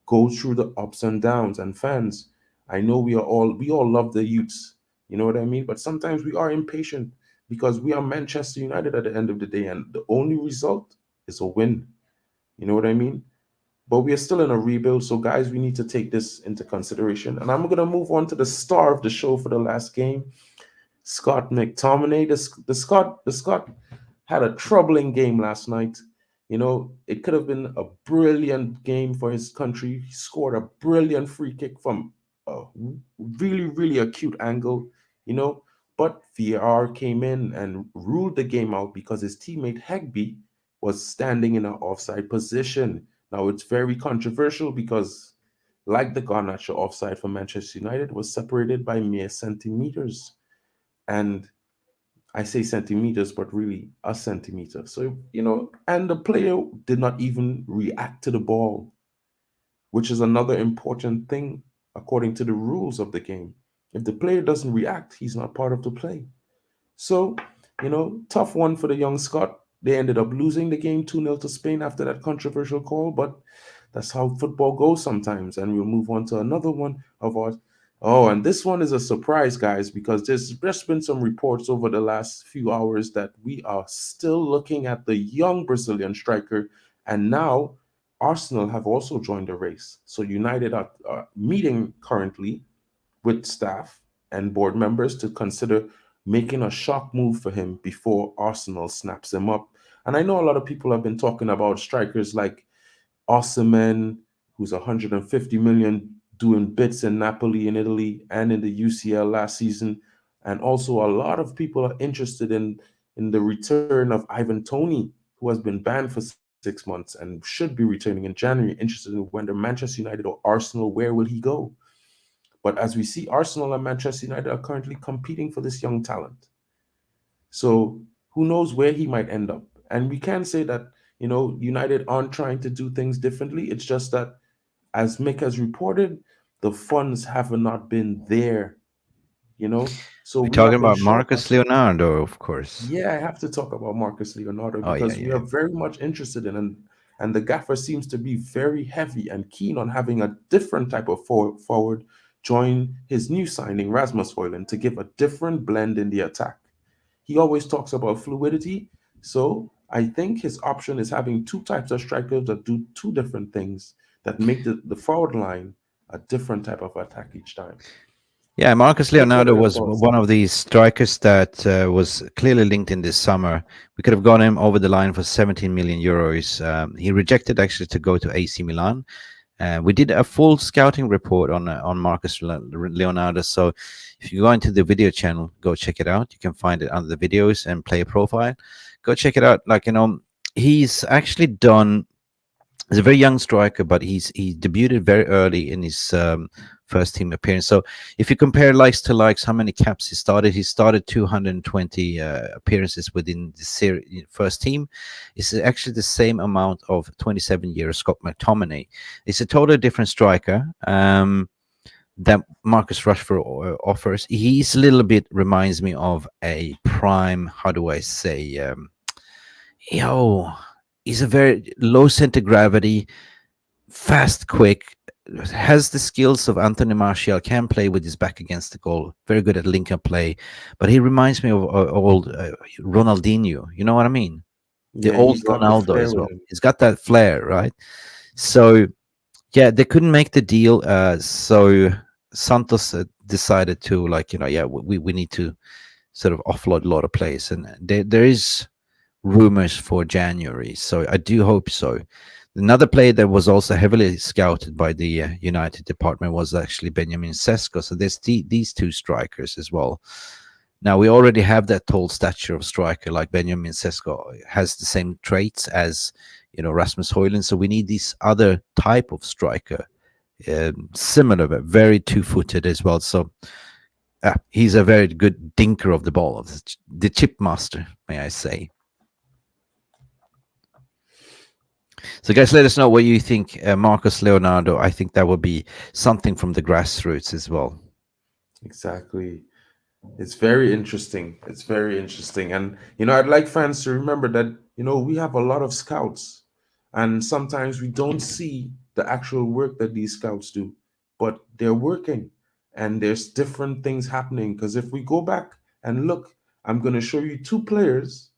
[SPEAKER 2] go through the ups and downs. And fans, I know we all love the youths. You know what I mean? But sometimes we are impatient, because we are Manchester United at the end of the day. And the only result is a win. You know what I mean? But we are still in a rebuild. So, guys, we need to take this into consideration. And I'm going to move on to the star of the show for the last game, Scott McTominay. The Scot had a troubling game last night. You know, it could have been a brilliant game for his country. He scored a brilliant free kick from a really, really acute angle, you know. But VAR came in and ruled the game out because his teammate Hegby was standing in an offside position. Now, it's very controversial because, like the Garnacho offside for Manchester United, was separated by mere centimeters. And I say centimeters, but really a centimeter. So, you know, and the player did not even react to the ball, which is another important thing according to the rules of the game. If the player doesn't react, he's not part of the play. So, you know, tough one for the young Scot. They ended up losing the game 2-0 to Spain after that controversial call, but that's how football goes sometimes. And we'll move on to another one of ours. Oh, and this one is a surprise, guys, because there's just been some reports over the last few hours that we are still looking at the young Brazilian striker. And now Arsenal have also joined the race. So United are meeting currently with staff and board members to consider making a shock move for him before Arsenal snaps him up. And I know a lot of people have been talking about strikers like Osimhen, who's 150 million doing bits in Napoli in Italy and in the UCL last season. And also a lot of people are interested in the return of Ivan Toney, who has been banned for 6 months and should be returning in January, interested in whether Manchester United or Arsenal, where will he go? But as we see, Arsenal and Manchester United are currently competing for this young talent. So who knows where he might end up? And we can say that, you know, United aren't trying to do things differently. It's just that, as Mick has reported, the funds have not been there, you know. So
[SPEAKER 1] We're
[SPEAKER 2] we have
[SPEAKER 1] talking
[SPEAKER 2] been
[SPEAKER 1] about
[SPEAKER 2] short.
[SPEAKER 1] Marcus Leonardo, of course.
[SPEAKER 2] Yeah, I have to talk about Marcus Leonardo
[SPEAKER 1] Oh yeah,
[SPEAKER 2] because we are
[SPEAKER 1] yeah.
[SPEAKER 2] very much interested in, and the gaffer seems to be very heavy and keen on having a different type of forward join his new signing Rasmus Højlund to give a different blend in the attack. He always talks about fluidity, so I think his option is having two types of strikers that do two different things that make the forward line a different type of attack each time.
[SPEAKER 1] Yeah, Marcus
[SPEAKER 2] Mick, what are
[SPEAKER 1] Leonardo
[SPEAKER 2] your
[SPEAKER 1] was
[SPEAKER 2] thoughts?
[SPEAKER 1] one of these strikers that was clearly linked in this summer. We could have gone him over the line for 17 million euros. He rejected actually to go to AC Milan. We did a full scouting report on Marcus Leonardo. So if you go into the video channel, go check it out. You can find it under the videos and player profile. Go check it out. Like, you know, he's actually done. He's a very young striker, but he debuted very early in his first team appearance. So if you compare likes to likes, how many caps he started 220 appearances within the first team. It's actually the same amount of 27-year Scott McTominay. It's a totally different striker that Marcus Rashford offers. He's a little bit reminds me of a prime. How do I say? Yo, he's a very low center gravity, fast, quick, has the skills of Anthony Martial, can play with his back against the goal, very good at link up play. But he reminds me of old Ronaldinho. You know what I mean? The
[SPEAKER 2] Yeah,
[SPEAKER 1] old
[SPEAKER 2] he's got the
[SPEAKER 1] Ronaldo
[SPEAKER 2] flair
[SPEAKER 1] as
[SPEAKER 2] with
[SPEAKER 1] well.
[SPEAKER 2] him.
[SPEAKER 1] He's got that flair, right? So yeah, they couldn't make the deal. So Santos decided to, like, you know, yeah, we need to sort of offload a lot of players, and there is rumors for January. So I do hope so. Another player that was also heavily scouted by the United department was actually Benjamin Sesko. So there's these two strikers as well. Now we already have that tall stature of striker, like Benjamin Sesko has the same traits as, you know, Rasmus Højlund. So we need this other type of striker, similar but very two-footed as well. So he's a very good dinker of the ball, of the chip master, may I say. So, guys, let us know what you think. Marcus Leonardo, I think that would be something from the grassroots as well.
[SPEAKER 2] Exactly. It's very interesting. It's very interesting. And, you know, I'd like fans to remember that, you know, we have a lot of scouts, and sometimes we don't see the actual work that these scouts do, but they're working and there's different things happening. Because if we go back and look, I'm going to show you two players,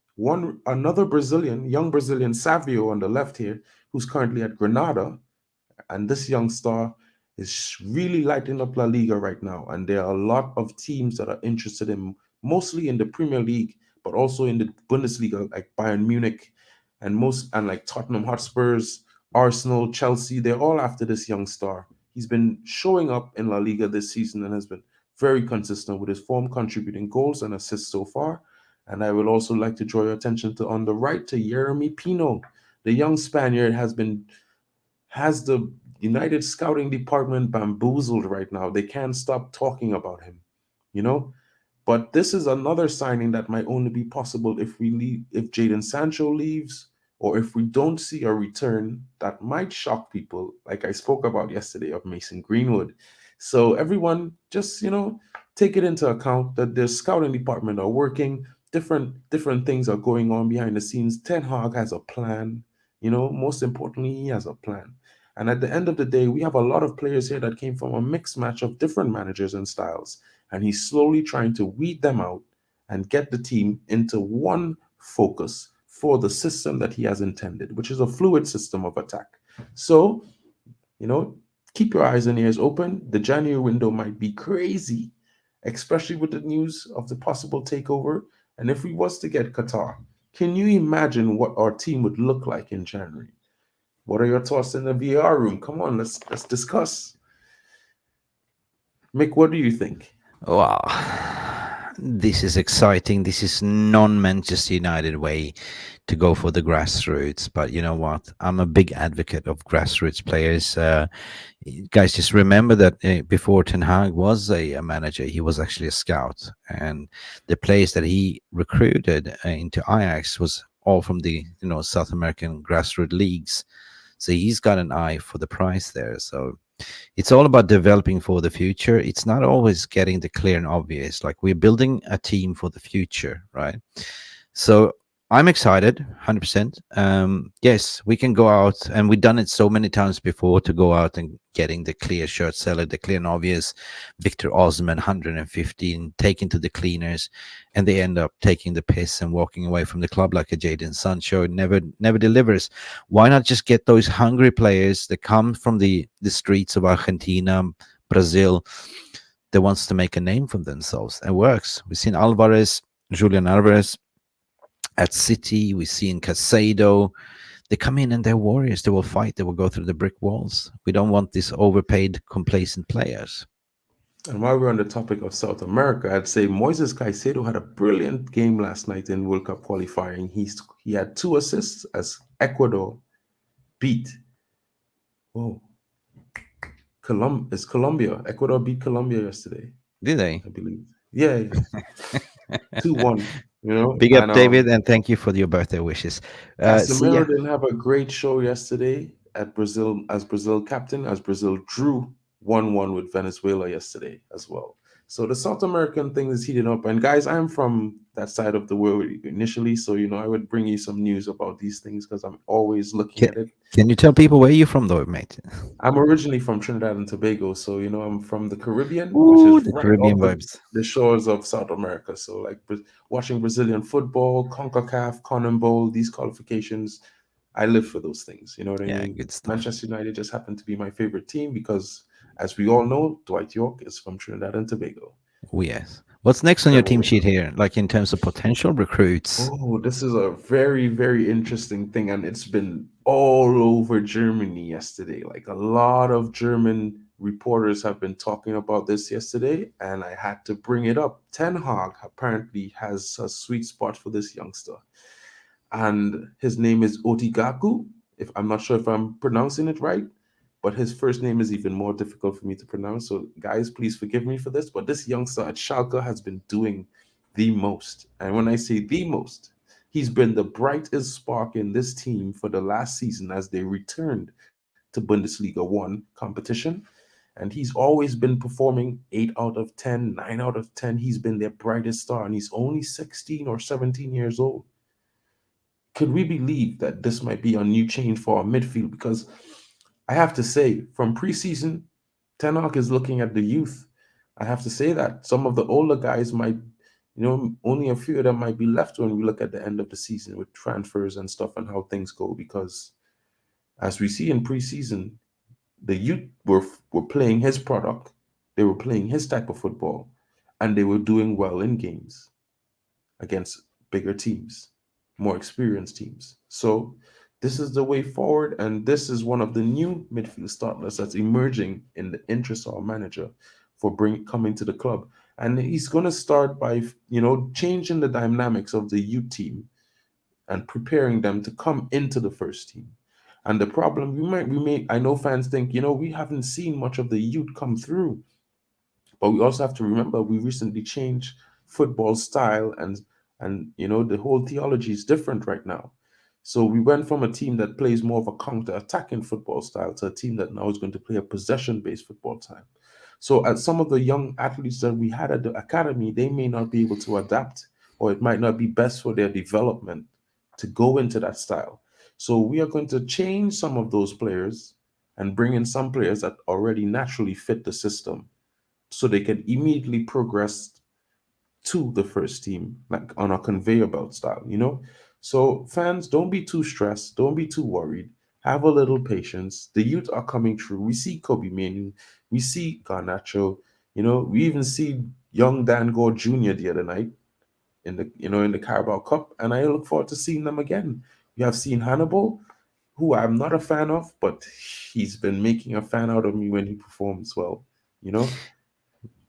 [SPEAKER 2] another Brazilian, young Brazilian, Savio on the left here, who's currently at Granada, and this young star is really lighting up La Liga right now. And there are a lot of teams that are interested in, mostly in the Premier League, but also in the Bundesliga, like Bayern Munich. and like Tottenham Hotspurs, Arsenal, Chelsea, they're all after this young star. He's been showing up in La Liga this season and has been very consistent with his form, contributing goals and assists so far. And I would also like to draw your attention to on the right to Yeremy Pino. The young Spaniard has the United scouting department bamboozled right now. They can't stop talking about him, you know? But this is another signing that might only be possible if we leave, if Jadon Sancho leaves, or if we don't see a return that might shock people, like I spoke about yesterday of Mason Greenwood. So everyone just, take it into account that the scouting department are working, different things are going on behind the scenes. Ten Hag has a plan, most importantly, he has a plan. And at the end of the day, we have a lot of players here that came from a mixed match of different managers and styles. And he's slowly trying to weed them out and get the team into one focus for the system that he has intended, which is a fluid system of attack. So, keep your eyes and ears open. The January window might be crazy, especially with the news of the possible takeover. And if we was to get Qatar, can you imagine what our team would look like in January? What are your thoughts in the VR room? Come on, let's discuss. Mick, what do you think?
[SPEAKER 1] Wow, this is exciting. This is non-Manchester United way to go for the grassroots. But you know what? I'm a big advocate of grassroots players. Guys, just remember that before Ten Hag was a manager, he was actually a scout, and the players that he recruited into Ajax was all from the South American grassroots leagues. So he's got an eye for the prize there. So it's all about developing for the future. It's not always getting the clear and obvious. Like, we're building a team for the future, right? So I'm excited, 100%. Yes, we can go out, and we've done it so many times before, to go out and getting the clear shirt seller, the clear and obvious Victor Osman, 115, taken to the cleaners, and they end up taking the piss and walking away from the club like a Jadon Sancho. Never delivers. Why not just get those hungry players that come from the streets of Argentina, Brazil, that wants to make a name for themselves? It works. We've seen Julian Alvarez at City. We see in Casado, they come in and they're warriors. They will fight. They will go through the brick walls. We don't want these overpaid, complacent players.
[SPEAKER 2] And while we're on the topic of South America, I'd say Moises Caicedo had a brilliant game last night in World Cup qualifying. He had 2 assists as Ecuador beat. Colombia. Ecuador beat Colombia yesterday.
[SPEAKER 1] Did they?
[SPEAKER 2] I believe. Yeah. 2-1.
[SPEAKER 1] Big up, David, and thank you for your birthday wishes.
[SPEAKER 2] Casemiro didn't have a great show yesterday at Brazil as Brazil captain, as Brazil drew 1-1 with Venezuela yesterday as well. So the South American thing is heating up. And guys, I'm from that side of the world initially, so I would bring you some news about these things because I'm always looking at it.
[SPEAKER 1] Can you tell people where you're from, though, mate?
[SPEAKER 2] I'm originally from Trinidad and Tobago, so I'm from the Caribbean,
[SPEAKER 1] Ooh,
[SPEAKER 2] which is
[SPEAKER 1] the
[SPEAKER 2] right
[SPEAKER 1] Caribbean
[SPEAKER 2] off
[SPEAKER 1] vibes.
[SPEAKER 2] the shores of South America. So like watching Brazilian football, CONCACAF, CONMEBOL, these qualifications, I live for those things. You know what I mean?
[SPEAKER 1] Good stuff.
[SPEAKER 2] Manchester United just happened to be my favorite team because, as we all know, Dwight York is from Trinidad and Tobago.
[SPEAKER 1] Oh, yes. What's next on your team sheet here, like in terms of potential recruits?
[SPEAKER 2] Oh, this is a very, very interesting thing, and it's been all over Germany yesterday. Like, a lot of German reporters have been talking about this yesterday, and I had to bring it up. Ten Hag apparently has a sweet spot for this youngster, and his name is Otigaku. I'm not sure if I'm pronouncing it right, but his first name is even more difficult for me to pronounce. So, guys, please forgive me for this. But this youngster at Schalke has been doing the most. And when I say the most, he's been the brightest spark in this team for the last season as they returned to Bundesliga 1 competition. And he's always been performing 8 out of 10, 9 out of 10. He's been their brightest star, and he's only 16 or 17 years old. Could we believe that this might be a new change for our midfield? Because I have to say, from preseason, Ten Hag is looking at the youth. I have to say that some of the older guys might, only a few of them might be left when we look at the end of the season with transfers and stuff and how things go. Because as we see in preseason, the youth were playing his product. They were playing his type of football, and they were doing well in games against bigger teams. more experienced teams. So this is the way forward, and this is one of the new midfield starters that's emerging in the interest of our manager for coming to the club. And he's going to start by, changing the dynamics of the youth team and preparing them to come into the first team. And the problem I know fans think, we haven't seen much of the youth come through, but we also have to remember we recently changed football style, and the whole theology is different right now. So we went from a team that plays more of a counter-attacking football style to a team that now is going to play a possession-based football style. So at some of the young athletes that we had at the academy, they may not be able to adapt, or it might not be best for their development to go into that style. So we are going to change some of those players and bring in some players that already naturally fit the system, so they can immediately progress to the first team, like on a conveyor belt style. So fans, don't be too stressed, don't be too worried. Have a little patience. The youth are coming through. We see Kobe Manu, we see Garnacho, we even see young Dan Gore Jr. the other night in the Carabao Cup, and I look forward to seeing them again. We have seen Hannibal, who I'm not a fan of, but he's been making a fan out of me when he performs well.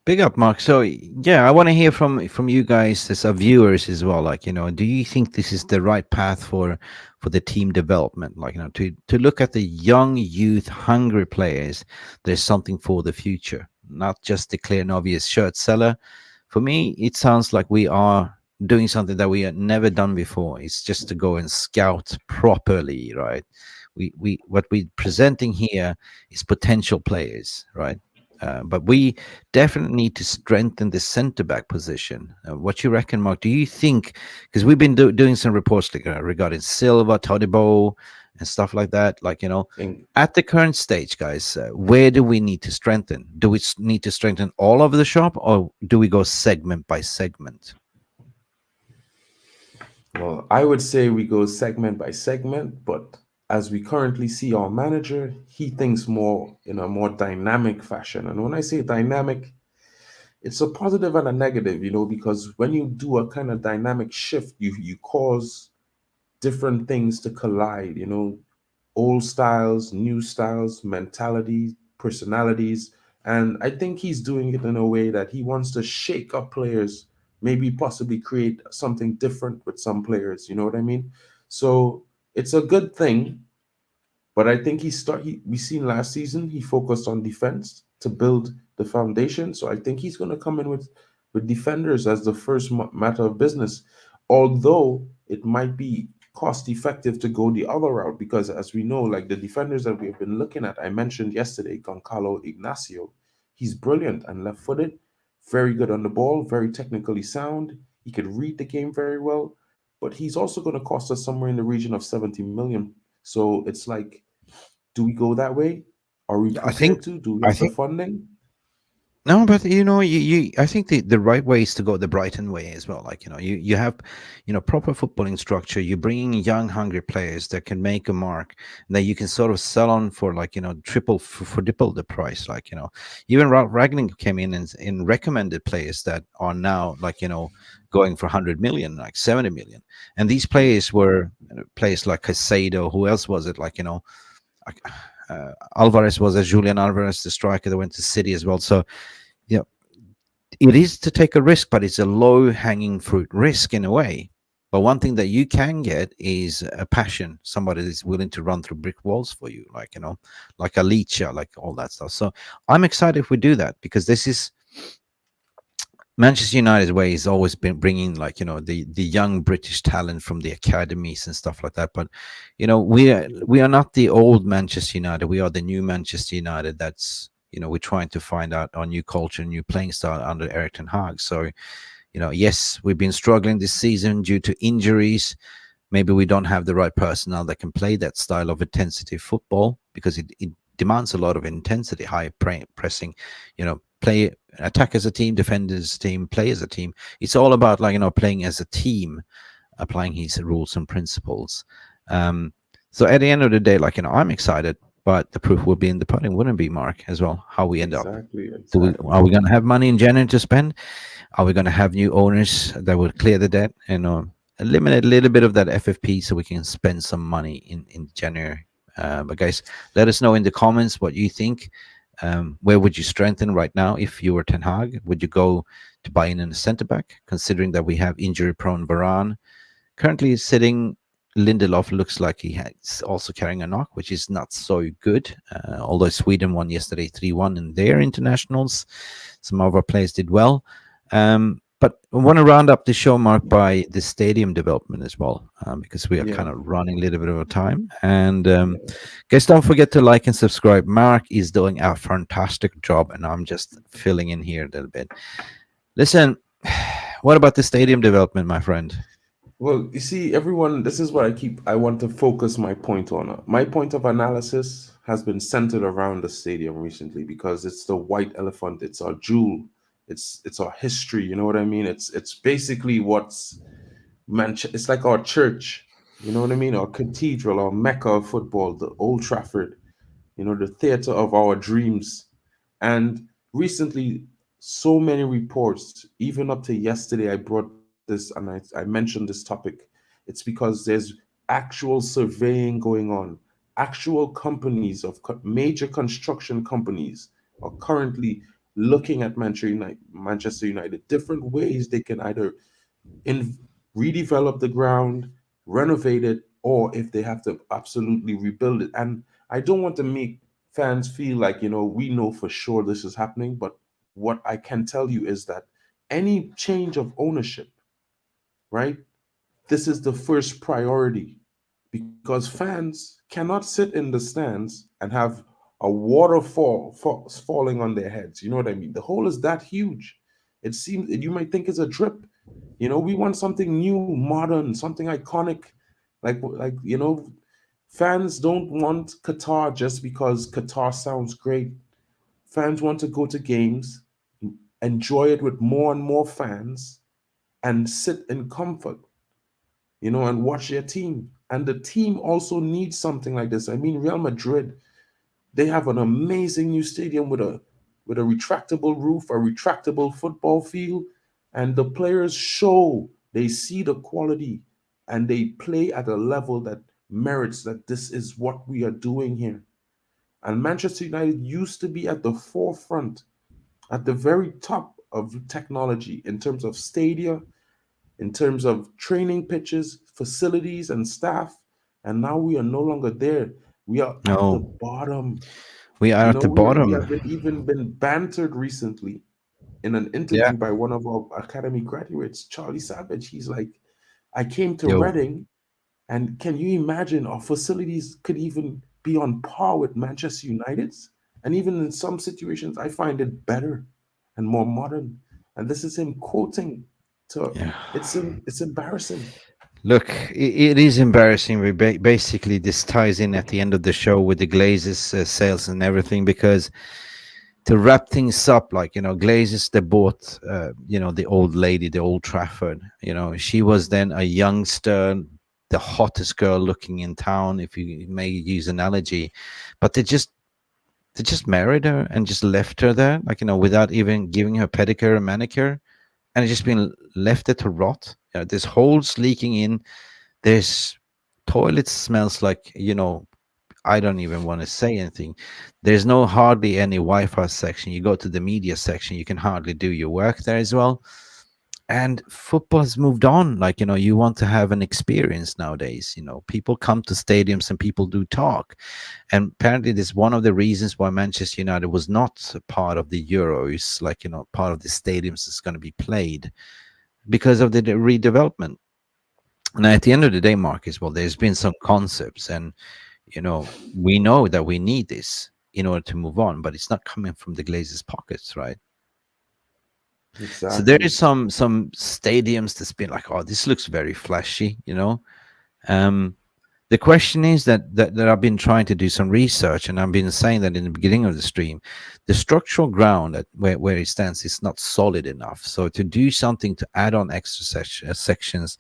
[SPEAKER 1] Big up, Mark. So yeah, I want to hear from you guys as our viewers as well. Like, do you think this is the right path for the team development? Like, to look at the young youth, hungry players. There's something for the future, not just the clear and obvious shirt seller. For me, it sounds like we are doing something that we had never done before. It's just to go and scout properly, right? What we're presenting here is potential players, right? But we definitely need to strengthen the center back position. What you reckon, Mark? Do you think, because we've been doing some reports regarding Silva, Todibo, and stuff like that, at the current stage, guys, where do we need to strengthen? Do we need to strengthen all over the shop, or do we go segment by segment?
[SPEAKER 2] Well, I would say we go segment by segment, but as we currently see our manager, he thinks more in a more dynamic fashion. And when I say dynamic, it's a positive and a negative, because when you do a kind of dynamic shift, you cause different things to collide, old styles, new styles, mentalities, personalities. And I think he's doing it in a way that he wants to shake up players, maybe possibly create something different with some players, you know what I mean? So it's a good thing, but I think we seen last season he focused on defense to build the foundation. So I think he's going to come in with defenders as the first matter of business, although it might be cost effective to go the other route, because as we know, like the defenders that we've been looking at, I mentioned yesterday, Goncalo Ignacio, he's brilliant and left-footed, very good on the ball, very technically sound. He could read the game very well, but he's also going to cost us somewhere in the region of 70 million. So it's like, do we go that way? Are we prepared to? Do we have the funding?
[SPEAKER 1] No, but I think the right way is to go the Brighton way as well. Like, you have, proper footballing structure. You're bringing young, hungry players that can make a mark, that you can sort of sell on for triple the price. Like, even Ragnar came in and recommended players that are now going for 100 million, like 70 million. And these players were players like Caicedo. Who else was it? Alvarez was Julian Alvarez, the striker that went to City as well. So, it is to take a risk, but it's a low-hanging fruit risk in a way. But one thing that you can get is a passion, somebody that's willing to run through brick walls for you, like a Licha, like all that stuff. So I'm excited if we do that, because this is Manchester United's way has always been bringing the young British talent from the academies and stuff like that. But we are not the old Manchester United. We are the new Manchester United. That's we're trying to find out our new culture, new playing style under Erik ten Hag. So yes, we've been struggling this season due to injuries. Maybe we don't have the right personnel that can play that style of intensity football, because it demands a lot of intensity, high pressing. Play, attack as a team, defend as a team, play as a team. It's all about playing as a team, applying his rules and principles. So at the end of the day, I'm excited, but the proof will be in the pudding, wouldn't it be, Mark, as well? How we end up. Are we going to have money in January to spend? Are we going to have new owners that will clear the debt? eliminate a little bit of that FFP so we can spend some money in January. But guys, let us know in the comments what you think. Where would you strengthen right now if you were Ten Hag? Would you go to buy in a centre back, considering that we have injury-prone Varane currently sitting? Lindelof looks like he has also carrying a knock, which is not so good. Although Sweden won yesterday 3-1 in their internationals, some of our players did well. But I want to round up the show, Mark, by the stadium development as well, because we are kind of running a little bit of time. And guys, don't forget to like and subscribe. Mark is doing a fantastic job, and I'm just filling in here a little bit. Listen, what about the stadium development, my friend?
[SPEAKER 2] Well, you see, everyone, this is what I want to focus my point on. My point of analysis has been centered around the stadium recently because it's the white elephant, it's our jewel, it's our history, you know what I mean? It's basically it's like our church, you know what I mean? Our cathedral, our Mecca of football, the Old Trafford, you know, the theater of our dreams. And recently, so many reports, even up to yesterday, I brought this and I mentioned this topic. It's because there's actual surveying going on. Actual companies of major construction companies are currently looking at Manchester United, different ways they can either redevelop the ground, renovate it, or if they have to absolutely rebuild it. And I don't want to make fans feel like, you know, we know for sure this is happening, but what I can tell you is that any change of ownership, right? This is the first priority because fans cannot sit in the stands and have a waterfall falling on their heads. You know what I mean? The hole is that huge. It seems you might think it's a drip. You know, we want something new, modern, something iconic. Like you know, fans don't want Qatar just because Qatar sounds great. Fans want to go to games, enjoy it with more and more fans, and sit in comfort, you know, and watch their team. And the team also needs something like this. I mean, Real Madrid, they have an amazing new stadium with a retractable roof, a retractable football field, and the players show they see the quality and they play at a level that merits that this is what we are doing here. And Manchester United used to be at the forefront, at the very top of technology in terms of stadia, in terms of training pitches, facilities, and staff. And now we are no longer there. We are at the bottom.
[SPEAKER 1] We are at the bottom.
[SPEAKER 2] We have even been bantered recently in an interview by one of our academy graduates, Charlie Savage. He's like, I came to Reading, and can you imagine our facilities could even be on par with Manchester United's? And even in some situations, I find it better and more modern. And this is him quoting. So it's embarrassing.
[SPEAKER 1] Look, it is embarrassing. Basically, this ties in at the end of the show with the Glazers sales and everything, because to wrap things up, like, you know, Glazers, they bought, you know, the old lady, the Old Trafford. You know, she was then a youngster, the hottest girl looking in town, if you may use analogy, but they just married her and just left her there, like, you know, without even giving her pedicure and manicure. And it's just been left it to rot. You know, there's holes leaking in. There's toilets smells like, you know, I don't even want to say anything. There's hardly any Wi-Fi section. You go to the media section, you can hardly do your work there as well. And football has moved on. Like, you know, you want to have an experience nowadays. You know, people come to stadiums and people do talk. And apparently this is one of the reasons why Manchester United was not part of the Euros, like, you know, part of the stadiums is going to be played because of the redevelopment. And at the end of the day, Mark, as well, there's been some concepts, and, you know, we know that we need this in order to move on, but it's not coming from the Glazers' pockets, right? Exactly. So there is some stadiums that's been like, oh, this looks very flashy, you know. The question is that I've been trying to do some research, and I've been saying that in the beginning of the stream, the structural ground where it stands is not solid enough. So to do something to add on extra sections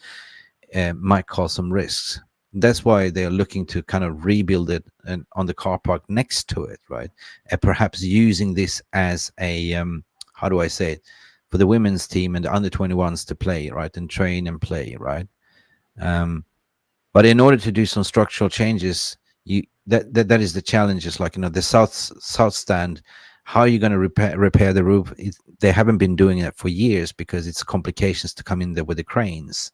[SPEAKER 1] might cause some risks. That's why they're looking to kind of rebuild it and on the car park next to it, right? And perhaps using this as a how do I say it, for the women's team and the under 21s to play, right, and train and play, right? But in order to do some structural changes, that is the challenge. Is like, the south stand. How are you going to repair the roof? They haven't been doing it for years because it's complications to come in there with the cranes.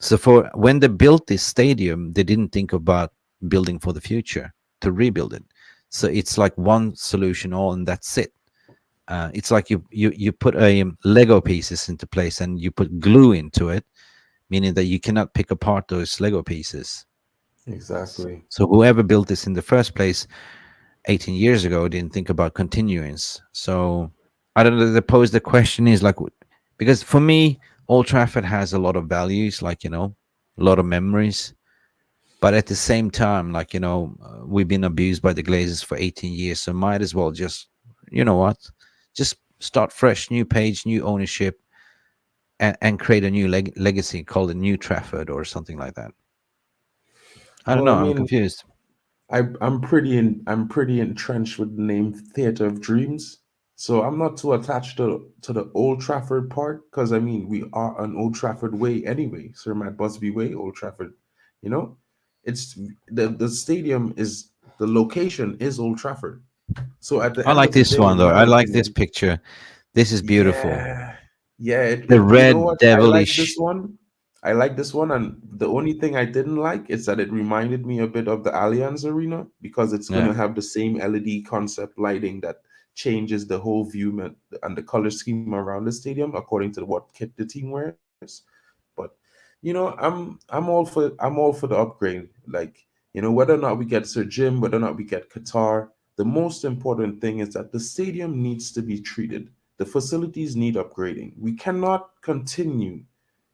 [SPEAKER 1] So for when they built this stadium, they didn't think about building for the future to rebuild it. So it's like one solution all, and that's it. It's like you put a Lego pieces into place and you put glue into it, meaning that you cannot pick apart those Lego pieces.
[SPEAKER 2] Exactly.
[SPEAKER 1] So whoever built this in the first place 18 years ago didn't think about continuance. So I don't know. Pose the question is like, because for me, Old Trafford has a lot of values, like, a lot of memories. But at the same time, like, we've been abused by the Glazers for 18 years. So might as well just, just start fresh, new page, new ownership, and create a new legacy called a New Trafford or something like that. I don't
[SPEAKER 2] Well, I
[SPEAKER 1] know. I'm
[SPEAKER 2] mean,
[SPEAKER 1] confused.
[SPEAKER 2] I'm pretty entrenched with the name Theatre of Dreams. So I'm not too attached to the Old Trafford part, because I mean we are an Old Trafford way anyway, Sir Matt Busby Way, Old Trafford. You know, it's the stadium is the location is Old Trafford. So at the
[SPEAKER 1] I
[SPEAKER 2] end
[SPEAKER 1] like
[SPEAKER 2] of the
[SPEAKER 1] this
[SPEAKER 2] day,
[SPEAKER 1] one
[SPEAKER 2] in
[SPEAKER 1] though.
[SPEAKER 2] my
[SPEAKER 1] I like this
[SPEAKER 2] opinion,
[SPEAKER 1] picture. This is beautiful.
[SPEAKER 2] yeah, yeah.
[SPEAKER 1] The
[SPEAKER 2] You know
[SPEAKER 1] red
[SPEAKER 2] what? I like
[SPEAKER 1] devilish.
[SPEAKER 2] this one. I like this one, and the only thing I didn't like is that it reminded me a bit of the Allianz Arena, because it's going
[SPEAKER 1] Yeah.
[SPEAKER 2] to have the same LED concept lighting that changes the whole view and the color scheme around the stadium according to what kit the team wears. But I'm all for the upgrade. Like, whether or not we get Sir Jim, whether or not we get Qatar, the most important thing is that the stadium needs to be treated. The facilities need upgrading. We cannot continue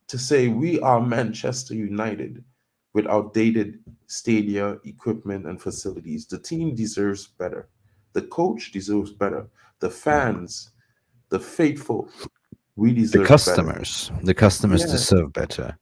[SPEAKER 2] to say we are Manchester United with outdated stadia, equipment, and facilities. The team deserves better. The coach deserves better. The fans, the faithful, we deserve better.
[SPEAKER 1] The customers
[SPEAKER 2] Yeah,
[SPEAKER 1] deserve better.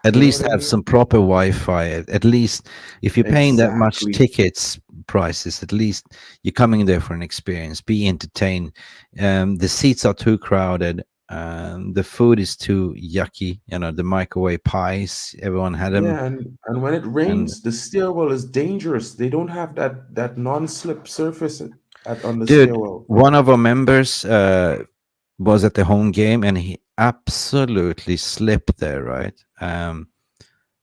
[SPEAKER 1] At
[SPEAKER 2] you know
[SPEAKER 1] least
[SPEAKER 2] what I
[SPEAKER 1] have
[SPEAKER 2] mean?
[SPEAKER 1] some proper Wi-Fi. At least if you're paying that much
[SPEAKER 2] Exactly.
[SPEAKER 1] tickets prices, at least you're coming there for an experience. Be entertained. The seats are too crowded. The food is too yucky. The microwave pies. Everyone had them.
[SPEAKER 2] Yeah, and when it
[SPEAKER 1] And
[SPEAKER 2] rains, the stairwell is dangerous. They don't have that non-slip surface on the
[SPEAKER 1] dude,
[SPEAKER 2] stairwell.
[SPEAKER 1] one of our members was at the home game and he absolutely slipped there. Right. I'm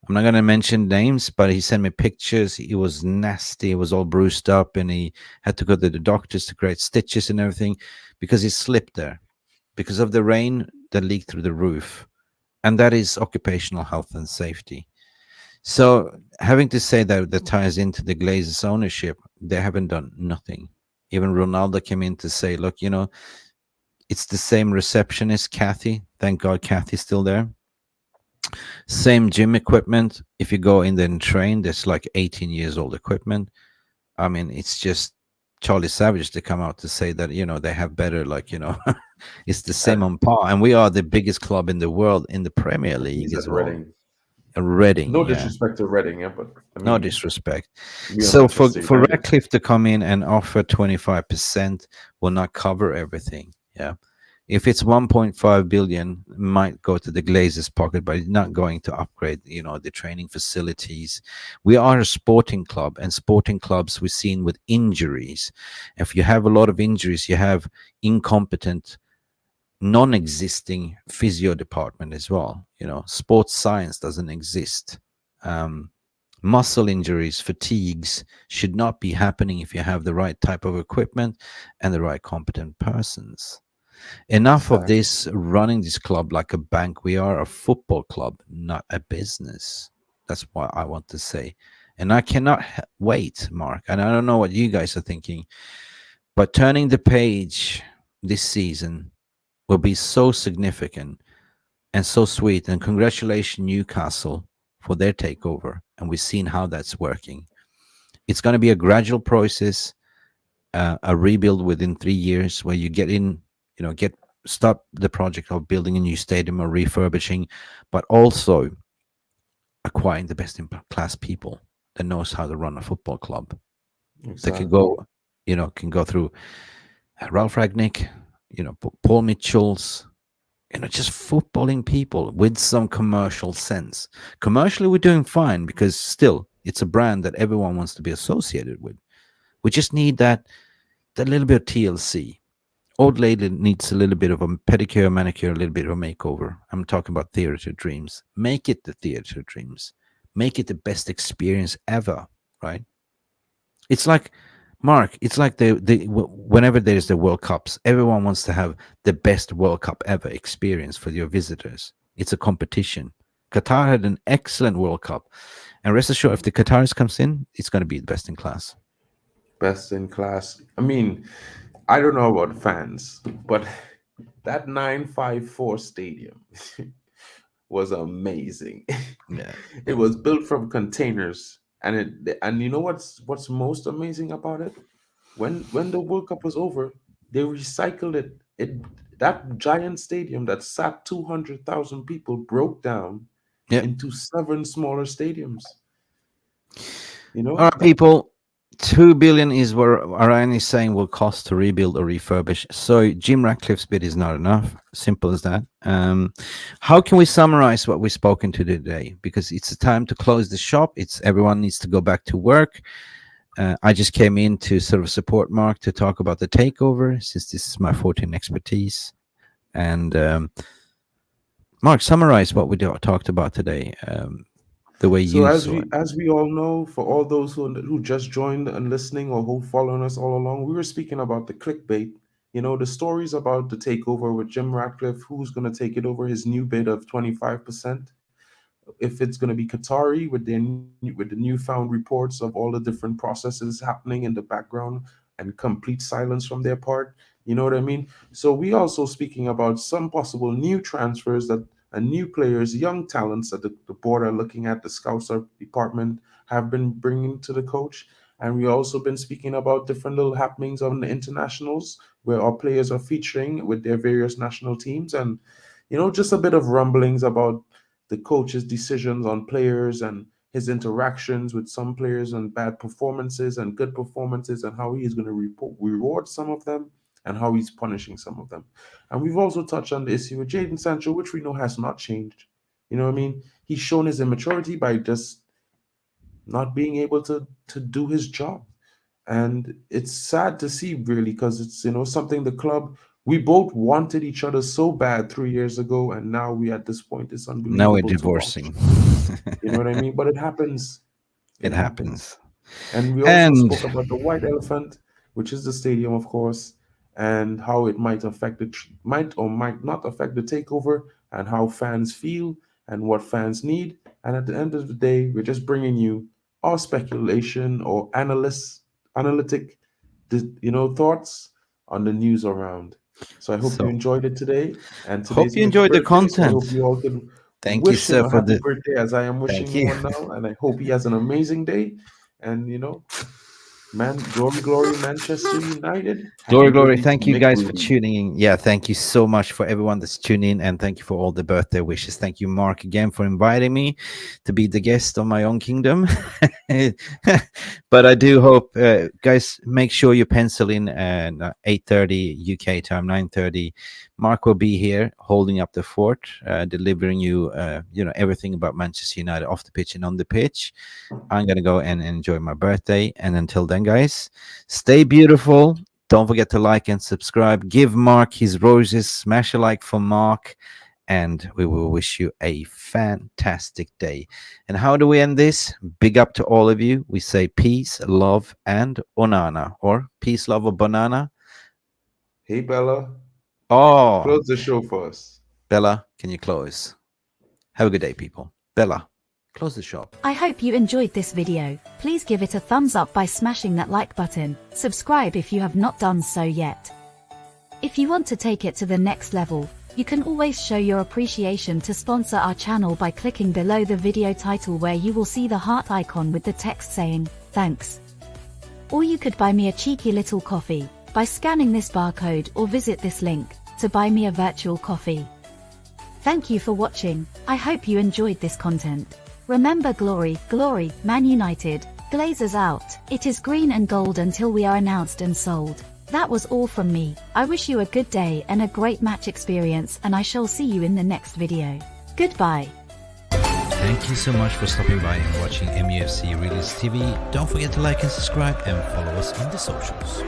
[SPEAKER 1] not going to mention names, but he sent me pictures. It was nasty. It was all bruised up, and he had to go to the doctors to create stitches and everything because he slipped there because of the rain that leaked through the roof. And that is occupational health and safety. So, having to say that ties into the Glazers ownership, they haven't done nothing. Even Ronaldo came in to say, look, it's the same receptionist, Kathy. Thank God Kathy's still there. Same gym equipment. If you go in there and train, there's like 18 years old equipment. I mean, it's just Charlie Savage to come out to say that, they have better, like, it's the
[SPEAKER 2] Uh,
[SPEAKER 1] same on par. And we are the biggest club in the world in the Premier League
[SPEAKER 2] he's at
[SPEAKER 1] as well.
[SPEAKER 2] Reading.
[SPEAKER 1] Reading,
[SPEAKER 2] No
[SPEAKER 1] yeah.
[SPEAKER 2] disrespect to Reading, yeah, but I
[SPEAKER 1] No
[SPEAKER 2] mean,
[SPEAKER 1] disrespect.
[SPEAKER 2] we are
[SPEAKER 1] So for,
[SPEAKER 2] Manchester
[SPEAKER 1] for
[SPEAKER 2] United.
[SPEAKER 1] Ratcliffe to come in and offer 25% will not cover everything. Yeah. If it's 1.5 billion, might go to the Glazers pocket, but it's not going to upgrade, the training facilities. We are a sporting club, and sporting clubs we've seen with injuries. If you have a lot of injuries, you have incompetent, non-existing physio department as well. Sports science doesn't exist. Muscle injuries, fatigues should not be happening if you have the right type of equipment and the right competent persons. Enough of
[SPEAKER 2] Exactly.
[SPEAKER 1] this running this club like a bank. We are a football club, not a business. That's what I want to say. And I cannot wait, Mark. And I don't know what you guys are thinking, but turning the page this season will be so significant and so sweet. And congratulations, Newcastle, for their takeover. And we've seen how that's working. It's going to be a gradual process, a rebuild within 3 years where you get in, start the project of building a new stadium or refurbishing, but also acquiring the best in class people that knows how to run a football club. That can
[SPEAKER 2] Exactly.
[SPEAKER 1] go, can go through Ralph Ragnick, Paul Mitchell's, just footballing people with some commercial sense. Commercially, we're doing fine because still it's a brand that everyone wants to be associated with. We just need that little bit of TLC. Old lady needs a little bit of a pedicure, manicure, a little bit of a makeover. I'm talking about theater dreams. Make it the theater dreams. Make it the best experience ever, right? It's like, Mark, it's like whenever there's the World Cups, everyone wants to have the best World Cup ever experience for your visitors. It's a competition. Qatar had an excellent World Cup. And rest assured, if the Qataris comes in, it's going to be the best in class.
[SPEAKER 2] Best in class. I mean, I don't know about fans, but that 954 stadium was amazing.
[SPEAKER 1] Yeah.
[SPEAKER 2] It was built from containers, and you know what's most amazing about it? When the World Cup was over, they recycled it. That giant stadium that sat 200,000 people broke down
[SPEAKER 1] Yeah.
[SPEAKER 2] into 7 smaller stadiums.
[SPEAKER 1] All right, people. 2 billion is what Orion is saying will cost to rebuild or refurbish. So Jim Ratcliffe's bid is not enough. Simple as that. How can we summarize what we've spoken to today? Because it's a time to close the shop. Everyone needs to go back to work. I just came in to sort of support Mark to talk about the takeover, since this is my 14 expertise. And Mark, summarize what we talked about today. The way
[SPEAKER 2] So
[SPEAKER 1] you
[SPEAKER 2] as we all know, for all those who just joined and listening or who following us all along, we were speaking about the clickbait. The stories about the takeover with Jim Rattcliffe, who's going to take it over, his new bid of 25%. If it's going to be Qatari with the newfound reports of all the different processes happening in the background and complete silence from their part. You know what I mean? So we also speaking about some possible new transfers and new players, young talents that the board are looking at, the scouts department have been bringing to the coach. And we also been speaking about different little happenings on the internationals where our players are featuring with their various national teams. And, just a bit of rumblings about the coach's decisions on players and his interactions with some players and bad performances and good performances and how he's going to reward some of them and how he's punishing some of them. And we've also touched on the issue with Jadon Sancho, which we know has not changed. You know what I mean? He's shown his immaturity by just not being able to do his job. And it's sad to see, really, because it's, something the club, we both wanted each other so bad 3 years ago, and now we at this point, it's unbelievable.
[SPEAKER 1] Now we're divorcing.
[SPEAKER 2] You know what I mean? But it happens.
[SPEAKER 1] It happens.
[SPEAKER 2] And we also spoke about the white elephant, which is the stadium, of course, and how it might might or might not affect the takeover, and how fans feel and what fans need. And at the end of the day, we're just bringing you our speculation or analytic, thoughts on the news around. So I hope you enjoyed it today. And
[SPEAKER 1] hope you enjoyed the content.
[SPEAKER 2] So I hope you all can
[SPEAKER 1] Thank you, sir,
[SPEAKER 2] him a happy birthday, as I am wishing you one now. And I hope he has an amazing day. And glory, Manchester United.
[SPEAKER 1] Glory. Thank you guys for tuning in. Yeah, thank you so much for everyone that's tuning in, and thank you for all the birthday wishes. Thank you, Mark, again for inviting me to be the guest of my own kingdom. But I do hope, guys, make sure you pencil in 8:30 UK time, 9:30. Mark will be here holding up the fort, delivering you, everything about Manchester United off the pitch and on the pitch. I'm going to go and enjoy my birthday. And until then, guys, stay beautiful. Don't forget to like and subscribe. Give Mark his roses. Smash a like for Mark. And we will wish you a fantastic day. And how do we end this? Big up to all of you. We say peace, love, and onana. Or peace, love, or banana.
[SPEAKER 2] Hey, Bella.
[SPEAKER 1] Oh,
[SPEAKER 2] close the show for us.
[SPEAKER 1] Bella, can you close? Have a good day, people. Bella, close the shop.
[SPEAKER 3] I hope you enjoyed this video. Please give it a thumbs up by smashing that like button. Subscribe if you have not done so yet. If you want to take it to the next level, you can always show your appreciation to sponsor our channel by clicking below the video title, where you will see the heart icon with the text saying, thanks. Or you could buy me a cheeky little coffee by scanning this barcode, or visit this link to buy me a virtual coffee. Thank you for watching. I hope you enjoyed this content. Remember, glory, Man United, Glazers out. It is green and gold until we are announced and sold. That was all from me. I wish you a good day and a great match experience, and I shall see you in the next video. Goodbye.
[SPEAKER 1] Thank you so much for stopping by and watching MUFC Realist TV. Don't forget to like and subscribe and follow us on the socials.